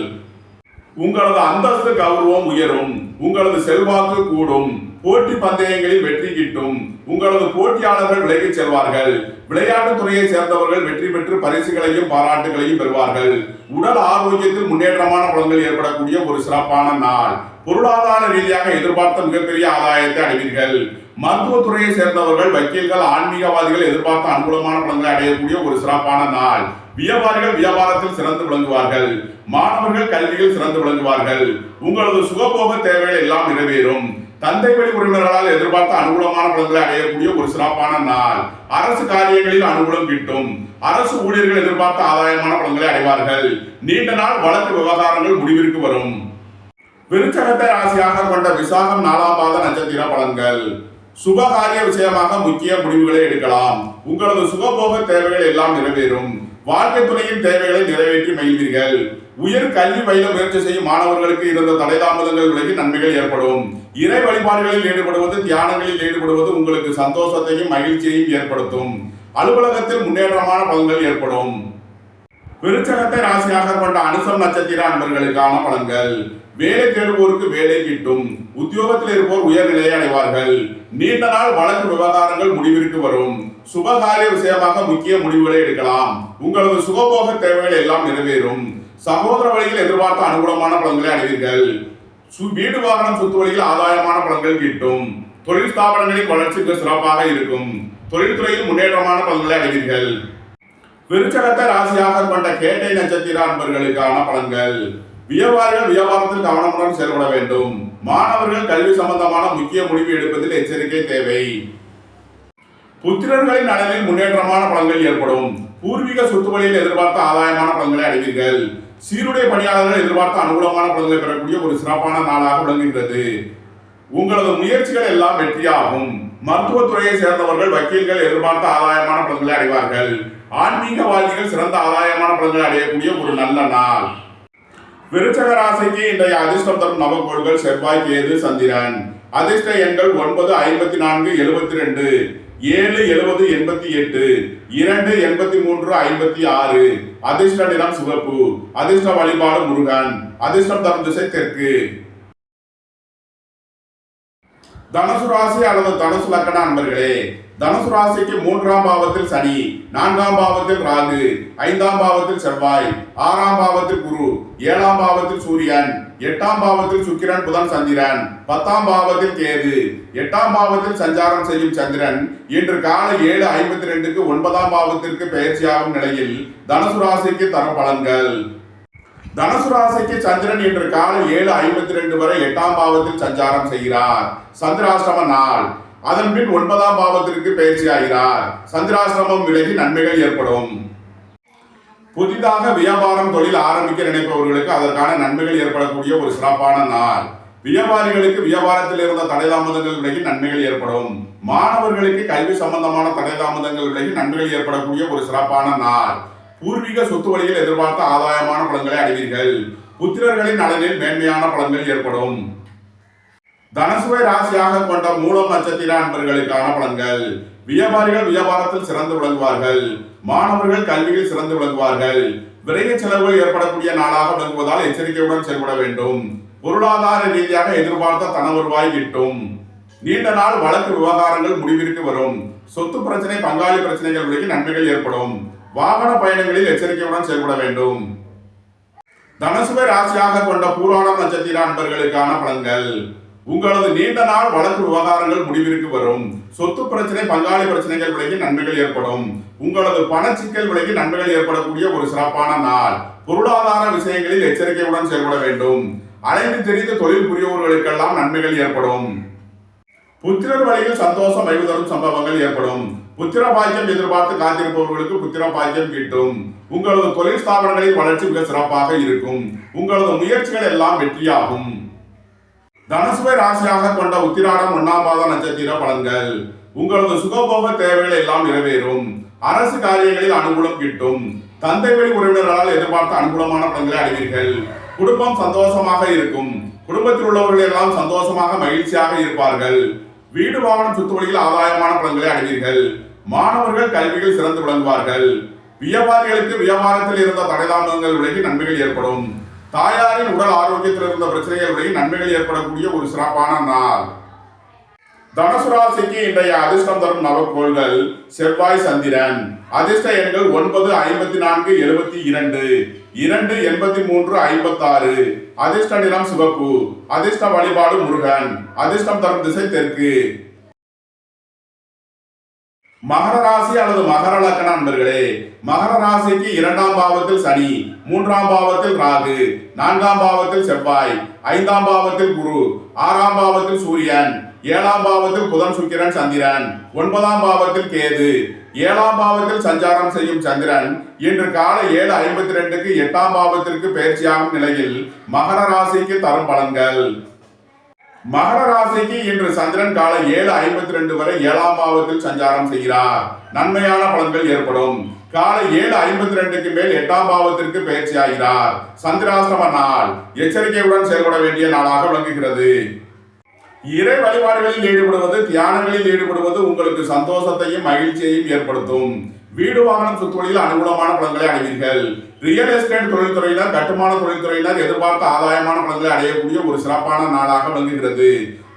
உங்களது அந்தஸ்து கௌரவம் உயரும். உங்களது செல்வாக்கு கூடும். போட்டி பந்தயங்களில் வெற்றி கிட்டும். உங்களது போட்டியாளர்கள் விலகிச் செல்வார்கள். விளையாட்டுத் துறையை சேர்ந்தவர்கள் வெற்றி பெற்று பரிசுகளையும் பாராட்டுகளையும் பெறுவார்கள். உடல் ஆரோக்கியத்தில் முன்னேற்றமான பலன்கள் ஏற்படக்கூடிய ஒரு சிறப்பான நாள். பொருளாதார ரீதியாக எதிர்பார்த்த மிகப்பெரிய ஆதாயத்தை அடைவீர்கள். மருத்துவத்துறையை சேர்ந்தவர்கள், வக்கீல்கள், ஆன்மீகவாதிகள் எதிர்பார்த்த அனுகூலமான பலன்களை அடையக்கூடிய ஒரு சிறப்பான நாள். வியாபாரிகள் வியாபாரத்தில் சிறந்து விளங்குவார்கள். மாணவர்கள் கல்வியில் சிறந்து விளங்குவார்கள். உங்களது சுகபோக தேவைகள் எல்லாம் நிறைவேறும். தந்தை வழி உறவினர்களால் எதிர்பார்த்த அனுகூலமான பலன்களை அடையக்கூடிய ஒரு சிறப்பான நாள். அரசு காரியங்களில் அனுகூலம் கிட்டும். அரசு ஊழியர்கள் எதிர்பார்த்த ஆதாயமான பலன்களை அடைவார்கள். நீண்ட நாள் வழக்கு விவகாரங்கள் முடிவிற்கு வரும். விருச்சகத்தை ராசியாக கொண்ட விசாகம் 4ஆம் பாத நட்சத்திர பலன்கள். சுபகாரிய விஷயமாக முக்கிய முடிவுகளை எடுக்கலாம். உங்களது சுகபோக தேவைகள் எல்லாம் நிறைவேறும். வாழ்க்கை துணையின் தேவைகளை நிறைவேற்றி மகிழ்வீர்கள். உயர் கல்வி பயில முயற்சி செய்யும் மாணவர்களுக்கு இருந்த தடை தாமதங்கள் விலகி நன்மைகள் ஏற்படும். இறை வழிபாடுகளில் ஈடுபடுவது, தியானங்களில் ஈடுபடுவது உங்களுக்கு சந்தோஷத்தையும் மகிழ்ச்சியையும் ஏற்படுத்தும். அலுவலகத்தில் முன்னேற்றமான பலன்கள் ஏற்படும். விருச்சகத்தை ராசியாக கொண்ட அனுசம் நட்சத்திர அன்பர்களுக்கான பலன்கள். வேலை தேடுவோருக்கு வேலை கிட்டும். உத்தியோகத்தில் இருப்போர் உயர்நிலையை அடைவார்கள். நீண்ட நாள் வழக்கு விவகாரங்கள் முடிவிற்கு வரும். சுபகாரிய விஷயமாக முக்கிய முடிவுகளை எடுக்கலாம். உங்களது சுகபோக தேவைகள் எல்லாம் நிறைவேறும். சகோதர வழியில் எதிர்பார்த்த அனுகூலமான பலன்களை அடைவீர்கள். வீடு வாகனம் சொத்து வழியில் ஆதாயமான பலன்கள் கிட்டும். தொழில் ஸ்தாபனங்களின் வளர்ச்சிக்கு சிறப்பாக இருக்கும். தொழில்துறையில் முன்னேற்றமான பலன்களை அடைவீர்கள். விருச்சகத்தை ராசியாக கொண்ட கேட்டை நட்சத்திர அன்பர்களுக்கான பலன்கள். வியாபாரிகள் வியாபாரத்தில் கவனமுடன் செயல்பட வேண்டும். மாணவர்கள் கல்வி சம்பந்தமான முக்கிய முடிவு எடுப்பதில் எச்சரிக்கை தேவை. புத்திரர்களின் நலனில் முன்னேற்றமான பலன்கள் ஏற்படும். பூர்வீக சொத்து வழியில் எதிர்பார்த்த ஆதாயமான பலன்களை அடைவீர்கள். சீருடை பணியாளர்கள் எதிர்பார்த்த அனுகூலமான பலன்களை பெறக்கூடிய ஒரு சிறப்பான நாளாக விளங்குகிறது. உங்களது முயற்சிகள் எல்லாம் வெற்றியாகும். மருத்துவத்துறையை சேர்ந்தவர்கள், வக்கீல்கள் எதிர்பார்த்த ஆதாயமான பலன்களை அடைவார்கள். ஆன்மீகவாதிகள் சிறந்த ஆதாயமான பலன்களை அடையக்கூடிய ஒரு நல்ல நாள். விருச்சக ராசிக்கு இன்றைய அதிர்ஷ்டம் தரும் நவக்கோள்கள் செவ்வாய், கேது, சந்திரன். அதிர்ஷ்ட எண்கள் 9, 54, 72, 7, 70, 88, 2, 83, 56. அதிர்ஷ்ட நிறம் சிவப்பு. அதிர்ஷ்ட வழிபாடு முருகன். அதிர்ஷ்டம் தரும் திசை தெற்கு. தனுசு ராசி அல்லது தனுசு லக்கண அன்பர்களே, தனுசு ராசிக்கு 3ஆம் பாவத்தில் சனி, 4ஆம் பாவத்தில் ராகு, 5ஆம் பாவத்தில் செவ்வாய், 6ஆம் பாவத்தில் குரு, 7ஆம் பாவத்தில் சூரியன், 8ஆம் பாவத்தில் சுக்கிரன் புதன் சந்திரன், 10ஆம் பாவத்தில் கேது, 8ஆம் பாவத்தில் சஞ்சாரம் செய்யும் சந்திரன் இன்று காலை 7:52க்கு 9ஆம் பாவத்திற்கு பெயர்ச்சியாகும் நிலையில் தனுசு ராசிக்கு தரும் பலன்கள். தனுசு ராசிக்கு சந்திரன் இன்று காலை 7:52 வரை 8ஆம் பாவத்தில் சஞ்சாரம் செய்கிறார். சந்திராஷ்டம நாள். அதன் பின் 9ஆம் பாவத்திற்கு பயிற்சியாகிறார். சந்திராஷ்டமம் விலகி நன்மைகள் ஏற்படும். புதிதாக வியாபாரம் தொழில் ஆரம்பிக்க நினைப்பவர்களுக்கு அதற்கான நன்மைகள் ஏற்படக்கூடிய ஒரு சிறப்பான நாள். வியாபாரிகளுக்கு வியாபாரத்தில் இருந்த தடைதாமதங்கள் விலகி நன்மைகள் ஏற்படும். மாணவர்களுக்கு கல்வி சம்பந்தமான தடைதாமதங்கள் விலகி நன்மைகள் ஏற்படக்கூடிய ஒரு சிறப்பான நாள். பூர்வீக சொத்து வழியில் எதிர்பார்த்த ஆதாயமான பலன்களை அடைவீர்கள். புத்திரர்களின் நலனில் மேன்மையான பலன்கள் ஏற்படும். தனுசுவை ராசியாக கொண்ட மூலம் நட்சத்திர அன்பர்களுக்கான பலன்கள். வியாபாரிகள் வியாபாரத்தில் சிறந்து விளங்குவார்கள். மாணவர்கள் கல்வியில் சிறந்து விளங்குவார்கள். விரைய செலவுகள் ஏற்படக்கூடிய நாளாக விளங்குவதால் எச்சரிக்கையுடன் செயல்பட வேண்டும். பொருளாதார ரீதியாக எதிர்பார்த்த தன வருவாய் கிட்டும். நீண்ட நாள் வழக்கு விவகாரங்கள் முடிவிற்கு வரும். சொத்து பிரச்சனை பங்காளி பிரச்சனைகள் விலகி நன்மைகள் ஏற்படும். வாகன பயணங்களில் எச்சரிக்கையுடன் செயல்பட வேண்டும். தனுசுவை ராசியாக கொண்ட பூராடம் நட்சத்திர அன்பர்களுக்கான பலன்கள். உங்களது நீண்ட நாள் வழக்கு விவகாரங்கள் முடிவிற்கு வரும். சொத்து பிரச்சனை பங்காளி பிரச்சனைகள் விலகி நன்மைகள் ஏற்படும். உங்களது பணச்சிக்கல் விலகி நன்மைகள் ஏற்படக்கூடிய ஒரு சிறப்பான நாள். பொருளாதார விஷயங்களில் எச்சரிக்கையுடன் செயல்பட வேண்டும். அலைந்து தெரிந்து தொழில் புரியோர்களுக்கெல்லாம் நன்மைகள் ஏற்படும். புத்திரர் வழியில் சந்தோஷம் மகிழ்வு தரும் சம்பவங்கள் ஏற்படும். புத்திர பாக்கியம் எதிர்பார்த்து காத்திருப்பவர்களுக்கு புத்திர பாக்கியம் கிட்டும். உங்களது தொழில் ஸ்தாபனங்களின் வளர்ச்சி மிக சிறப்பாக இருக்கும். உங்களது முயற்சிகள் எல்லாம் வெற்றியாகும். தனுசுவை ராசியாக கொண்ட உத்திராடம் 1ஆம் பாத நட்சத்திர பலன்கள். உங்களது சுகபோக தேவைகள் எல்லாம் நிறைவேறும். அரசு காரியங்களில் அனுகூலம் கிட்டும். தந்தை வழி உறவினர்களால் எதிர்பார்த்த அனுகூலமான பலன்களை அடைவீர்கள். குடும்பம் சந்தோஷமாக இருக்கும். குடும்பத்தில் உள்ளவர்கள் எல்லாம் சந்தோஷமாக மகிழ்ச்சியாக இருப்பார்கள். வீடு வாகனம் சொத்து வழியில் ஆதாயமான பலன்களை அடைவீர்கள். மாணவர்கள் கல்வியில் சிறந்து விளங்குவார்கள். வியாபாரிகளுக்கு வியாபாரத்தில் இருந்த தடைதாமதங்கள் விலகி நன்மைகள் ஏற்படும். தாயாரின் உடல் ஆரோக்கியத்தில் இருந்த பிரச்சனைகள் விலகி நன்மைகள் ஏற்படக்கூடிய ஒரு சிறப்பான நாள். தனுசு ராசிக்கு இன்றைய அதிர்ஷ்டம் தரும் நவக்கோள்கள் செவ்வாய் சந்திரன். அதிர்ஷ்ட எண்கள் 9, 54, 72, 2, 83, 56. அதிர்ஷ்ட நிறம் சிவப்பு. அதிர்ஷ்ட வழிபாடு முருகன். அதிர்ஷ்டம் தரும் திசை தெற்கு. மகர ராசி அல்லது மகர லக்கண அன்பர்களே, மகர ராசிக்கு 2ஆம் பாவத்தில் சனி, 3ஆம் பாவத்தில் ராகு, 4ஆம் பாவத்தில் செவ்வாய், 5ஆம் பாவத்தில் குரு, 6ஆம் பாவத்தில் சூரியன், 7ஆம் பாவத்தில் புதன் சுக்கிரன் சந்திரன், 9ஆம் பாவத்தில் கேது, 7ஆம் பாவத்தில் சஞ்சாரம் செய்யும் சந்திரன் இன்று காலை 7:52க்கு 8ஆம் பாவத்திற்கு பயிற்சியாகும் நிலையில் மகர ராசிக்கு தரும் பலன்கள். மகர ராசிக்கு இன்று சந்திரன் காலை 7:52 வரை 7ஆம் பாவத்தில் சஞ்சாரம் செய்கிறார். நன்மையான பலன்கள் ஏற்படும். காலை 7:52க்கு மேல் 8ஆம் பாவத்திற்கு பயிற்சியாகிறார். சந்திராஷ்டம நாள். எச்சரிக்கையுடன் செயல்பட வேண்டிய நாளாக விளங்குகிறது. இறை வழிபாடுகளில் ஈடுபடுவது தியானங்களில் ஈடுபடுவது உங்களுக்கு சந்தோஷத்தையும் மகிழ்ச்சியையும் ஏற்படுத்தும். வீடு வாகனம் சொத்துகளில் அனுகூலமான பலன்களை அடைவீர்கள். ரியல் எஸ்டேட் தொழில்துறையினர் கட்டுமான தொழில்துறையினர் எதிர்பார்த்த ஆதாயமான பலன்களை அடையக்கூடிய ஒரு சிறப்பான நாளாக விளங்குகிறது.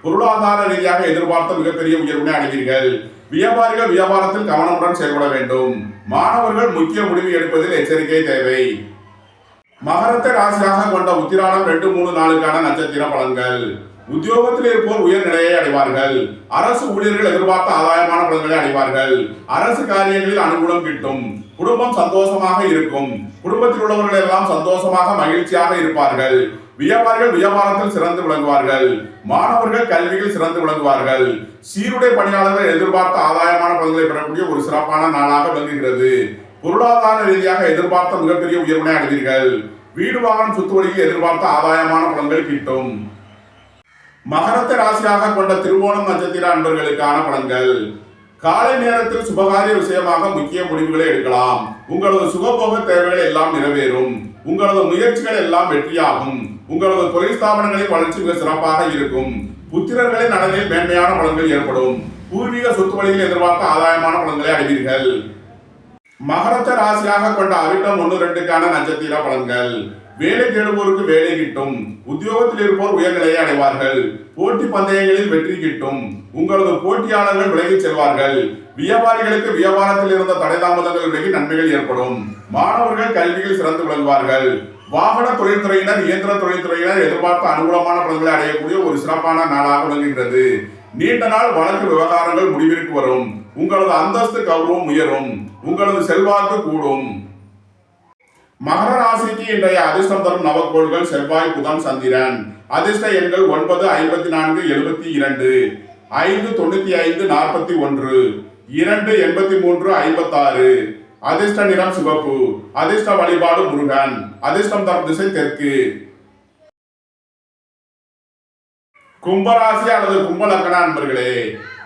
பொருளாதார ரீதியாக எதிர்பார்த்த மிகப்பெரிய உயர்வினை அடைவீர்கள். வியாபாரிகள் வியாபாரத்தில் கவனமுடன் செயல்பட வேண்டும். மாணவர்கள் முக்கிய முடிவு எடுப்பதில் எச்சரிக்கை தேவை. மகரத்தை ராசியாக கொண்ட உத்திராடம் 2, 3, 4க்கான நட்சத்திர பலன்கள். உத்தியோகத்தில் இருப்போர் உயர் நிலையை அடைவார்கள். அரசு ஊழியர்கள் எதிர்பார்த்த ஆதாயமான பலன்களை அடைவார்கள். அரசு காரியங்களில் அனுகூலம் கிட்டும். குடும்பம் சந்தோஷமாக இருக்கும். குடும்பத்தில் உள்ளவர்கள் எல்லாம் சந்தோஷமாக மகிழ்ச்சியாக இருப்பார்கள். வியாபாரிகள் வியாபாரத்தில் சிறந்து விளங்குவார்கள். மாணவர்கள் கல்வியில் சிறந்து விளங்குவார்கள். சீருடை பணியாளர்கள் எதிர்பார்த்த ஆதாயமான பலன்களை பெறக்கூடிய ஒரு சிறப்பான நாளாக விளங்குகிறது. பொருளாதார ரீதியாக எதிர்பார்த்த மிகப்பெரிய உயர்வினை அடைவீர்கள். வீடு வாகனம் சொத்து வழியில் எதிர்பார்த்த ஆதாயமான பலன்கள் கிட்டும். மகரத்தை ராசியாக கொண்ட திருவோணம் நட்சத்திர அன்பர்களுக்கான பலன்கள். காலை நேரத்தில் சுபகாரிய விஷயமாக முக்கிய முடிவுகளை எடுக்கலாம். உங்களது சுகபோக தேவைகள் எல்லாம் நிறைவேறும். உங்களது முயற்சிகள் எல்லாம் வெற்றியாகும். உங்களது தொழில் ஸ்தாபனங்களின் வளர்ச்சி மிக சிறப்பாக இருக்கும். புத்திரர்களின் நலனில் மேன்மையான பலன்கள் ஏற்படும். பூர்வீக சொத்து வழியில் எதிர்பார்த்த ஆதாயமான பலன்களை அடைவீர்கள். மகரத்தை ராசியாக கொண்ட அவிட்டம் 1, 2க்கான நட்சத்திர பலன்கள். வேலை தேடுவோருக்கு வேலை கிட்டும். உத்தியோகத்தில் இருப்போர் உயர்நிலையை அடைவார்கள். போட்டி பந்தயங்களில் வெற்றி கிட்டும். உங்களது போட்டியாளர்கள் விலகிச் செல்வார்கள். வியாபாரிகளுக்கு வியாபாரத்தில் இருந்த தடை தாமதங்கள் விலகி நன்மைகள் ஏற்படும். மாணவர்கள் கல்வியில் சிறந்து விளங்குவார்கள். வாகன தொழில்துறையினர் இயந்திர தொழில்துறையினர் எதிர்பார்த்த அனுகூலமான பலன்களை அடையக்கூடிய ஒரு சிறப்பான நாளாக விளங்குகிறது. நீண்ட நாள் வழக்கு விவகாரங்கள் முடிவிற்கு வரும். உங்களது அந்தஸ்து கௌரவம் உயரும். உங்களது செல்வாக்கு கூடும். மகர ராசிக்கு இன்றைய அதிர்ஷ்டம் தரும் நவக்கோள்கள் செவ்வாய், புதன், சந்திரன். அதிர்ஷ்ட எண்கள் 9, 54, 72, 5, 95, 41, 2, 83, 56. அதிர்ஷ்ட நிறம் சிவப்பு. அதிர்ஷ்ட வழிபாடு முருகன். அதிர்ஷ்டம் தரும் திசை தெற்கு. கும்பராசி அல்லது கும்பலக்கண அன்பர்களே,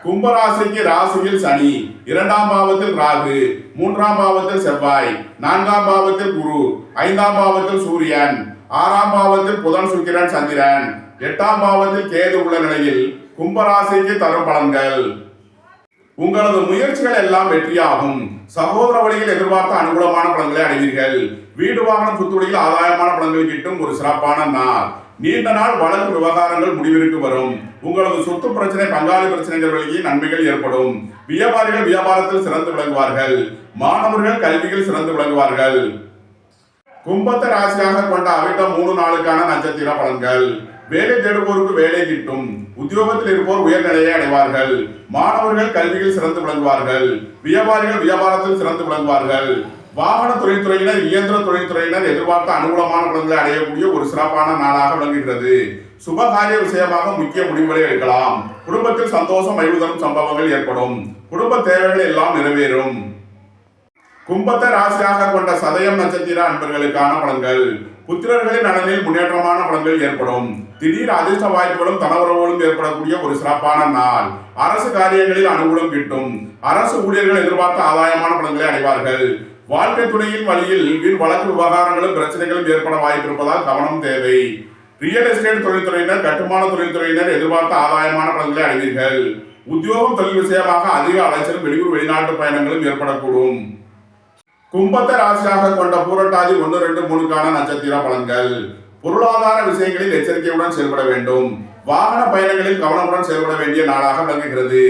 கும்பராசிக்கு ராசியில் சனி, 2ஆம் பாவத்தில் ராகு, 3ஆம் பாவத்தில் செவ்வாய், 4ஆம் பாவத்தில் குரு, 5ஆம் பாவத்தில் சூரியன், 6ஆம் பாவத்தில் புதன், சுக்கிரன், சந்திரன், 8ஆம் பாவத்தில் கேது உள்ள நிலையில் கும்பராசிக்கு தரும் பலன்கள். உங்களது முயற்சிகள் எல்லாம் வெற்றியாகும். சகோதர வழியில் எதிர்பார்த்த அனுகூலமான பலன்களை அடைவீர்கள். வீடு வாகனம் சொத்துவழியில் ஆதாயமான பலன்கள் கிட்டும் ஒரு சிறப்பான நாள். நீண்ட நாள் வழக்கு விவகாரங்கள் முடிவிற்கு வரும். உங்களது சொத்து பிரச்சனை, பங்காளி பிரச்சனைகள் வழியே நன்மைகள் ஏற்படும். வியாபாரிகள் வியாபாரத்தில் சிறந்து விளங்குவார்கள். மாணவர்கள் கல்வியில் சிறந்து விளங்குவார்கள். கும்பத்தை ராசியாக கொண்ட அவிட்டம் 3 நாளுக்கான நட்சத்திர பலன்கள். வேலை தேடுவோருக்கு வேலை கிட்டும். உத்தியோகத்தில் இருப்போர் உயர்நிலையை அடைவார்கள். மாணவர்கள் கல்வியில் சிறந்து விளங்குவார்கள். வியாபாரிகள் வியாபாரத்தில் சிறந்து விளங்குவார்கள். வாகன தொழில்துறையினர் இயந்திர தொழில்துறையினர் எதிர்பார்த்த அனுகூலமான பலன்களை அடையக்கூடிய ஒரு சிறப்பான நாளாக விளங்குகிறது. சுபகாரிய விஷயமாக முக்கிய முடிவுகளை எடுக்கலாம். குடும்பத்தில் சந்தோஷம் மகிழ்வு தரும் சம்பவங்கள் ஏற்படும். குடும்ப தேவைகள் எல்லாம் நிறைவேறும். கும்பத்தை ராசியாக கொண்ட சதயம் நட்சத்திர அன்பர்களுக்கான பலன்கள். புத்திரர்களின் நலனில் முன்னேற்றமான பலன்கள் ஏற்படும். திடீர் அதிர்ஷ்ட வாய்ப்புகளும் தனவரவோடும் ஏற்படக்கூடிய ஒரு சிறப்பான நாள். அரசு காரியங்களில் அனுகூலம் கிட்டும். அரசு ஊழியர்கள் எதிர்பார்த்த ஆதாயமான பலன்களை அடைவார்கள். வாழ்க்கை துணையின் வழியில் வீண் வழக்கு விவகாரங்களும் பிரச்சனைகளும் ஏற்பட வாய்ப்பிருப்பதால் கவனம் தேவை. ரியல் எஸ்டேட் தொழில்துறையினர் கட்டுமான தொழில்துறையினர் எதிர்பார்த்த ஆதாயமான பலன்களை அடைவீர்கள். உத்தியோகம் தொழில் விஷயமாக அதிக அலைச்சலும் வெளியூர் வெளிநாட்டு பயணங்களும் ஏற்படக்கூடும். கும்பத்தை ராசியாக கொண்ட பூரட்டாதி 1, 2, 3க்கான நட்சத்திர பலன்கள். பொருளாதார விஷயங்களில் எச்சரிக்கையுடன் செயல்பட வேண்டும். வாகன பயணங்களில் கவனமுடன் செயல்பட வேண்டிய நாளாக விளங்குகிறது.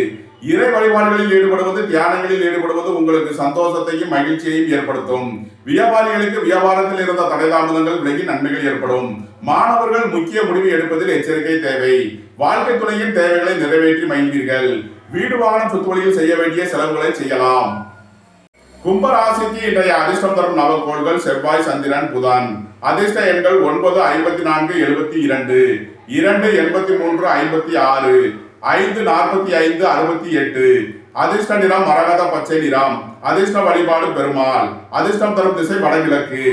இறை வழிபாடுகளில் ஈடுபடுவது, தியானங்களில் ஈடுபடுவது உங்களுக்கு சந்தோஷத்தையும் மகிழ்ச்சியையும் ஏற்படுத்தும். வியாபாரிகளுக்கு வியாபாரத்தில் இருந்த தடை தாமதங்கள் விலகி நன்மைகள் ஏற்படும். மாணவர்கள் முக்கிய முடிவு எடுப்பதில் எச்சரிக்கை தேவை. வாழ்க்கை துணையின் தேவைகளை நிறைவேற்றி மகிழ்வீர்கள். வீடு வாகனம் சொத்து வழியில் செய்ய வேண்டிய செலவுகளை செய்யலாம். கும்பராசிக்கு இன்றைய அதிர்ஷ்டம் தரும் நவக்கோள்கள் செவ்வாய், சந்திரன், புதன். அதிர்ஷ்ட எண்கள் 9, 54, 72, 2, 83, 56, 5, 45, 68. அதிர்ஷ்ட நிறம் மரகத பச்சை நிறம். அதிர்ஷ்ட வழிபாடு பெருமாள். அதிர்ஷ்டம் தரும் திசை வடகிழக்கு.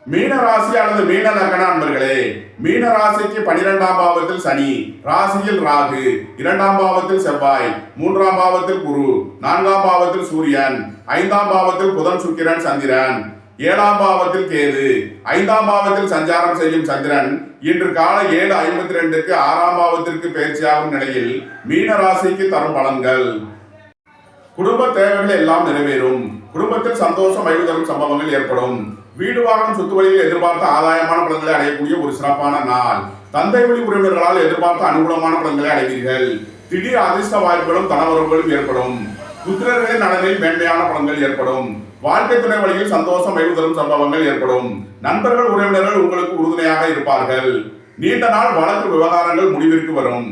மீன ராசி அல்லது மீன லக்ன அன்பர்களே, மீன ராசிக்கு 12ஆம் பாவத்தில் சனி, ராசியில் ராகு, 2ஆம் பாவத்தில் செவ்வாய், 3ஆம் பாவத்தில் குரு, 4ஆம் பாவத்தில் சூரியன், 5ஆம் பாவத்தில் புதன், சுக்கிரன், சந்திரன், 7ஆம் பாவத்தில் கேது, 5ஆம் பாவத்தில் சஞ்சாரம் செய்யும் சந்திரன் இன்று காலை 7:52க்கு 6ஆம் பாவத்திற்கு பயிற்சியாகும் நிலையில் மீன ராசிக்கு தரும் பலன்கள். குடும்ப தேவைகள் எல்லாம் நிறைவேறும். குடும்பத்தில் சந்தோஷம் மகிழ்வு தரும் சம்பவங்கள் ஏற்படும். வீடு வாகனம் சொத்து வழியில் எதிர்பார்த்த ஆதாயமான பலன்களை அடையக்கூடிய ஒரு சிறப்பான நாள். தந்தை வழி உறவினர்களால் எதிர்பார்த்த அனுகூலமான பலன்களை அடைவீர்கள். திடீர் அதிர்ஷ்ட வாய்ப்புகளும் தனவரவுகளும் ஏற்படும். புத்திரர்களின் நலனில் மேன்மையான பலன்கள் ஏற்படும். வாழ்க்கை துணை வழியில் சந்தோஷம் மகிழ்வு தரும் சம்பவங்கள் ஏற்படும். நண்பர்கள் உறவினர்கள் உங்களுக்கு உறுதுணையாக இருப்பார்கள். நீண்ட நாள் வழக்கு விவகாரங்கள் முடிவிற்கு வரும்.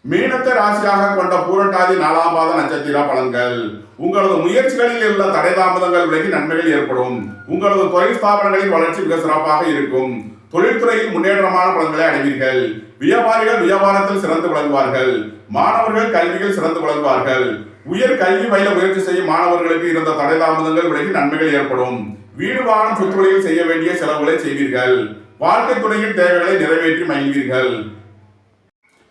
மீனத்தை ராசியாக கொண்ட பூரட்டாதி 4ஆம் பாத நட்சத்திர பலன்கள். உங்களது முயற்சிகளில் உள்ள தடை தாமதங்கள் விலகி நன்மைகள் ஏற்படும். உங்களது தொழில் ஸ்தாபனங்களின் வளர்ச்சி மிக சிறப்பாக இருக்கும். தொழில்துறையில் முன்னேற்றமான பலன்களை அடைவீர்கள். வியாபாரிகள் வியாபாரத்தில் சிறந்து விளங்குவார்கள். மாணவர்கள் கல்வியில் சிறந்து விளங்குவார்கள். உயர் கல்வி பயில முயற்சி செய்யும் மாணவர்களுக்கு இருந்த தடை தாமதங்கள் விலகி நன்மைகள் ஏற்படும். வீடு வாகனம் சொத்துவழியில் செய்ய வேண்டிய செலவுகளை செய்வீர்கள். வாழ்க்கை துணையின் தேவைகளை நிறைவேற்றி மகிழ்வீர்கள்.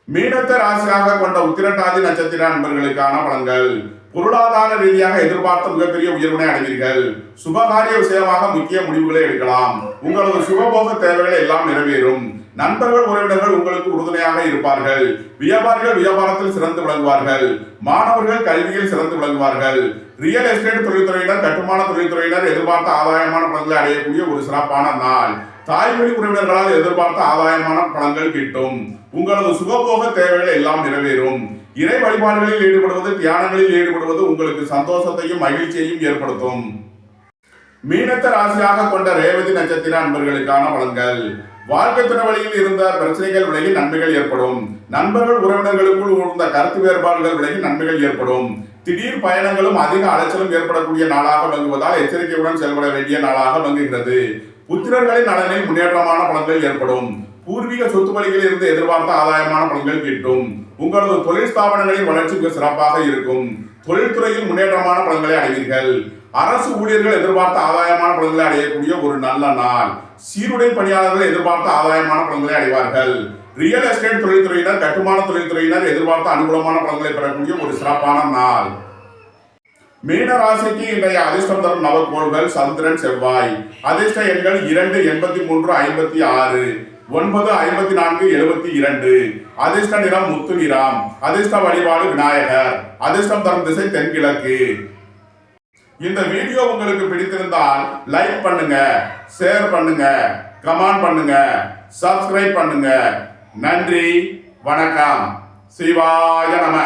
மீனத்தை ராசியாக கொண்ட உத்திரட்டாதி நட்சத்திர அன்பர்களுக்கான பலன்கள். பொருளாதார ரீதியாக எதிர்பார்த்த மிகப்பெரிய உயர்வினை அடைவீர்கள். சுபகாரிய விஷயமாக முக்கிய முடிவுகளை எடுக்கலாம். உங்களது சுகபோக தேவைகள் எல்லாம் நிறைவேறும். நண்பர்கள் உறவினர்கள் உங்களுக்கு உறுதுணையாக இருப்பார்கள். வியாபாரிகள் வியாபாரத்தில் சிறந்து விளங்குவார்கள். மாணவர்கள் கல்வியில் சிறந்து விளங்குவார்கள். ரியல் எஸ்டேட் தொழில்துறையினர் கட்டுமான தொழில்துறையினர் எதிர்பார்த்த ஆதாயமான பலன்களை அடையக்கூடிய ஒரு சிறப்பான நாள். தாய்வழி உறவினர்களால் எதிர்பார்த்த ஆதாயமான பலன்கள் கிட்டும். உங்களது சுகபோக தேவைகள் எல்லாம் நிறைவேறும். இறை வழிபாடுகளில் ஈடுபடுவது தியானங்களில் ஈடுபடுவது உங்களுக்கு சந்தோஷத்தையும் மகிழ்ச்சியையும் ஏற்படுத்தும். மீனத்த ராசியாக கொண்ட ரேவதி நட்சத்திர அன்பர்களுக்கான பலன்கள். வாழ்க்கை துணை வழியில் இருந்த பிரச்சனைகள் விலகி நன்மைகள் ஏற்படும். நண்பர்கள் உறவினர்களுக்குள் இருந்த கருத்து வேறுபாடுகள் விலகி நன்மைகள் ஏற்படும். திடீர் பயணங்களும் அதிக அலைச்சலும் ஏற்படக்கூடிய நாளாக விளங்குவதால் எச்சரிக்கையுடன் செயல்பட வேண்டிய நாளாக விளங்குகிறது. புத்திரர்களின் நலனில் முன்னேற்றமான பலன்கள் ஏற்படும். பூர்வீக சொத்து வழிகளில் இருந்து எதிர்பார்த்த ஆதாயமான பலன்கள் கிட்டும். உங்களது தொழில் ஸ்தாபனங்களின் வளர்ச்சிக்கு சிறப்பாக இருக்கும். தொழில்துறையில் முன்னேற்றமான பலன்களை அடைவீர்கள். அரசு ஊழியர்கள் எதிர்பார்த்த ஆதாயமான பலன்களை அடையக்கூடிய ஒரு நல்ல நாள். சீருடை பணியாளர்கள் எதிர்பார்த்த ஆதாயமான பலன்களை அடைவார்கள். ரியல் எஸ்டேட் தொழில்துறையினர் கட்டுமான தொழில்துறையினர் எதிர்பார்த்த அனுகூலமான பலன்களை பெறக்கூடிய ஒரு சிறப்பான நாள். மீன ராசிக்கு இன்றைய அதிர்ஷ்டம் தரும் நவக்கோள்கள் சந்திரன் செவ்வாய். அதிர்ஷ்ட எண்கள் 2, 83, 56, 9, 54, 72. அதிர்ஷ்ட நிறம் முத்து நிறம். அதிர்ஷ்ட வழிபாடு விநாயகர். அதிர்ஷ்டம் தரும் திசை தென்கிழக்கு. இந்த வீடியோ உங்களுக்கு பிடித்திருந்தால் லைக் பண்ணுங்க, ஷேர் பண்ணுங்க, கமெண்ட் பண்ணுங்க, சப்ஸ்கிரைப் பண்ணுங்க. நன்றி, வணக்கம். சிவாய நம.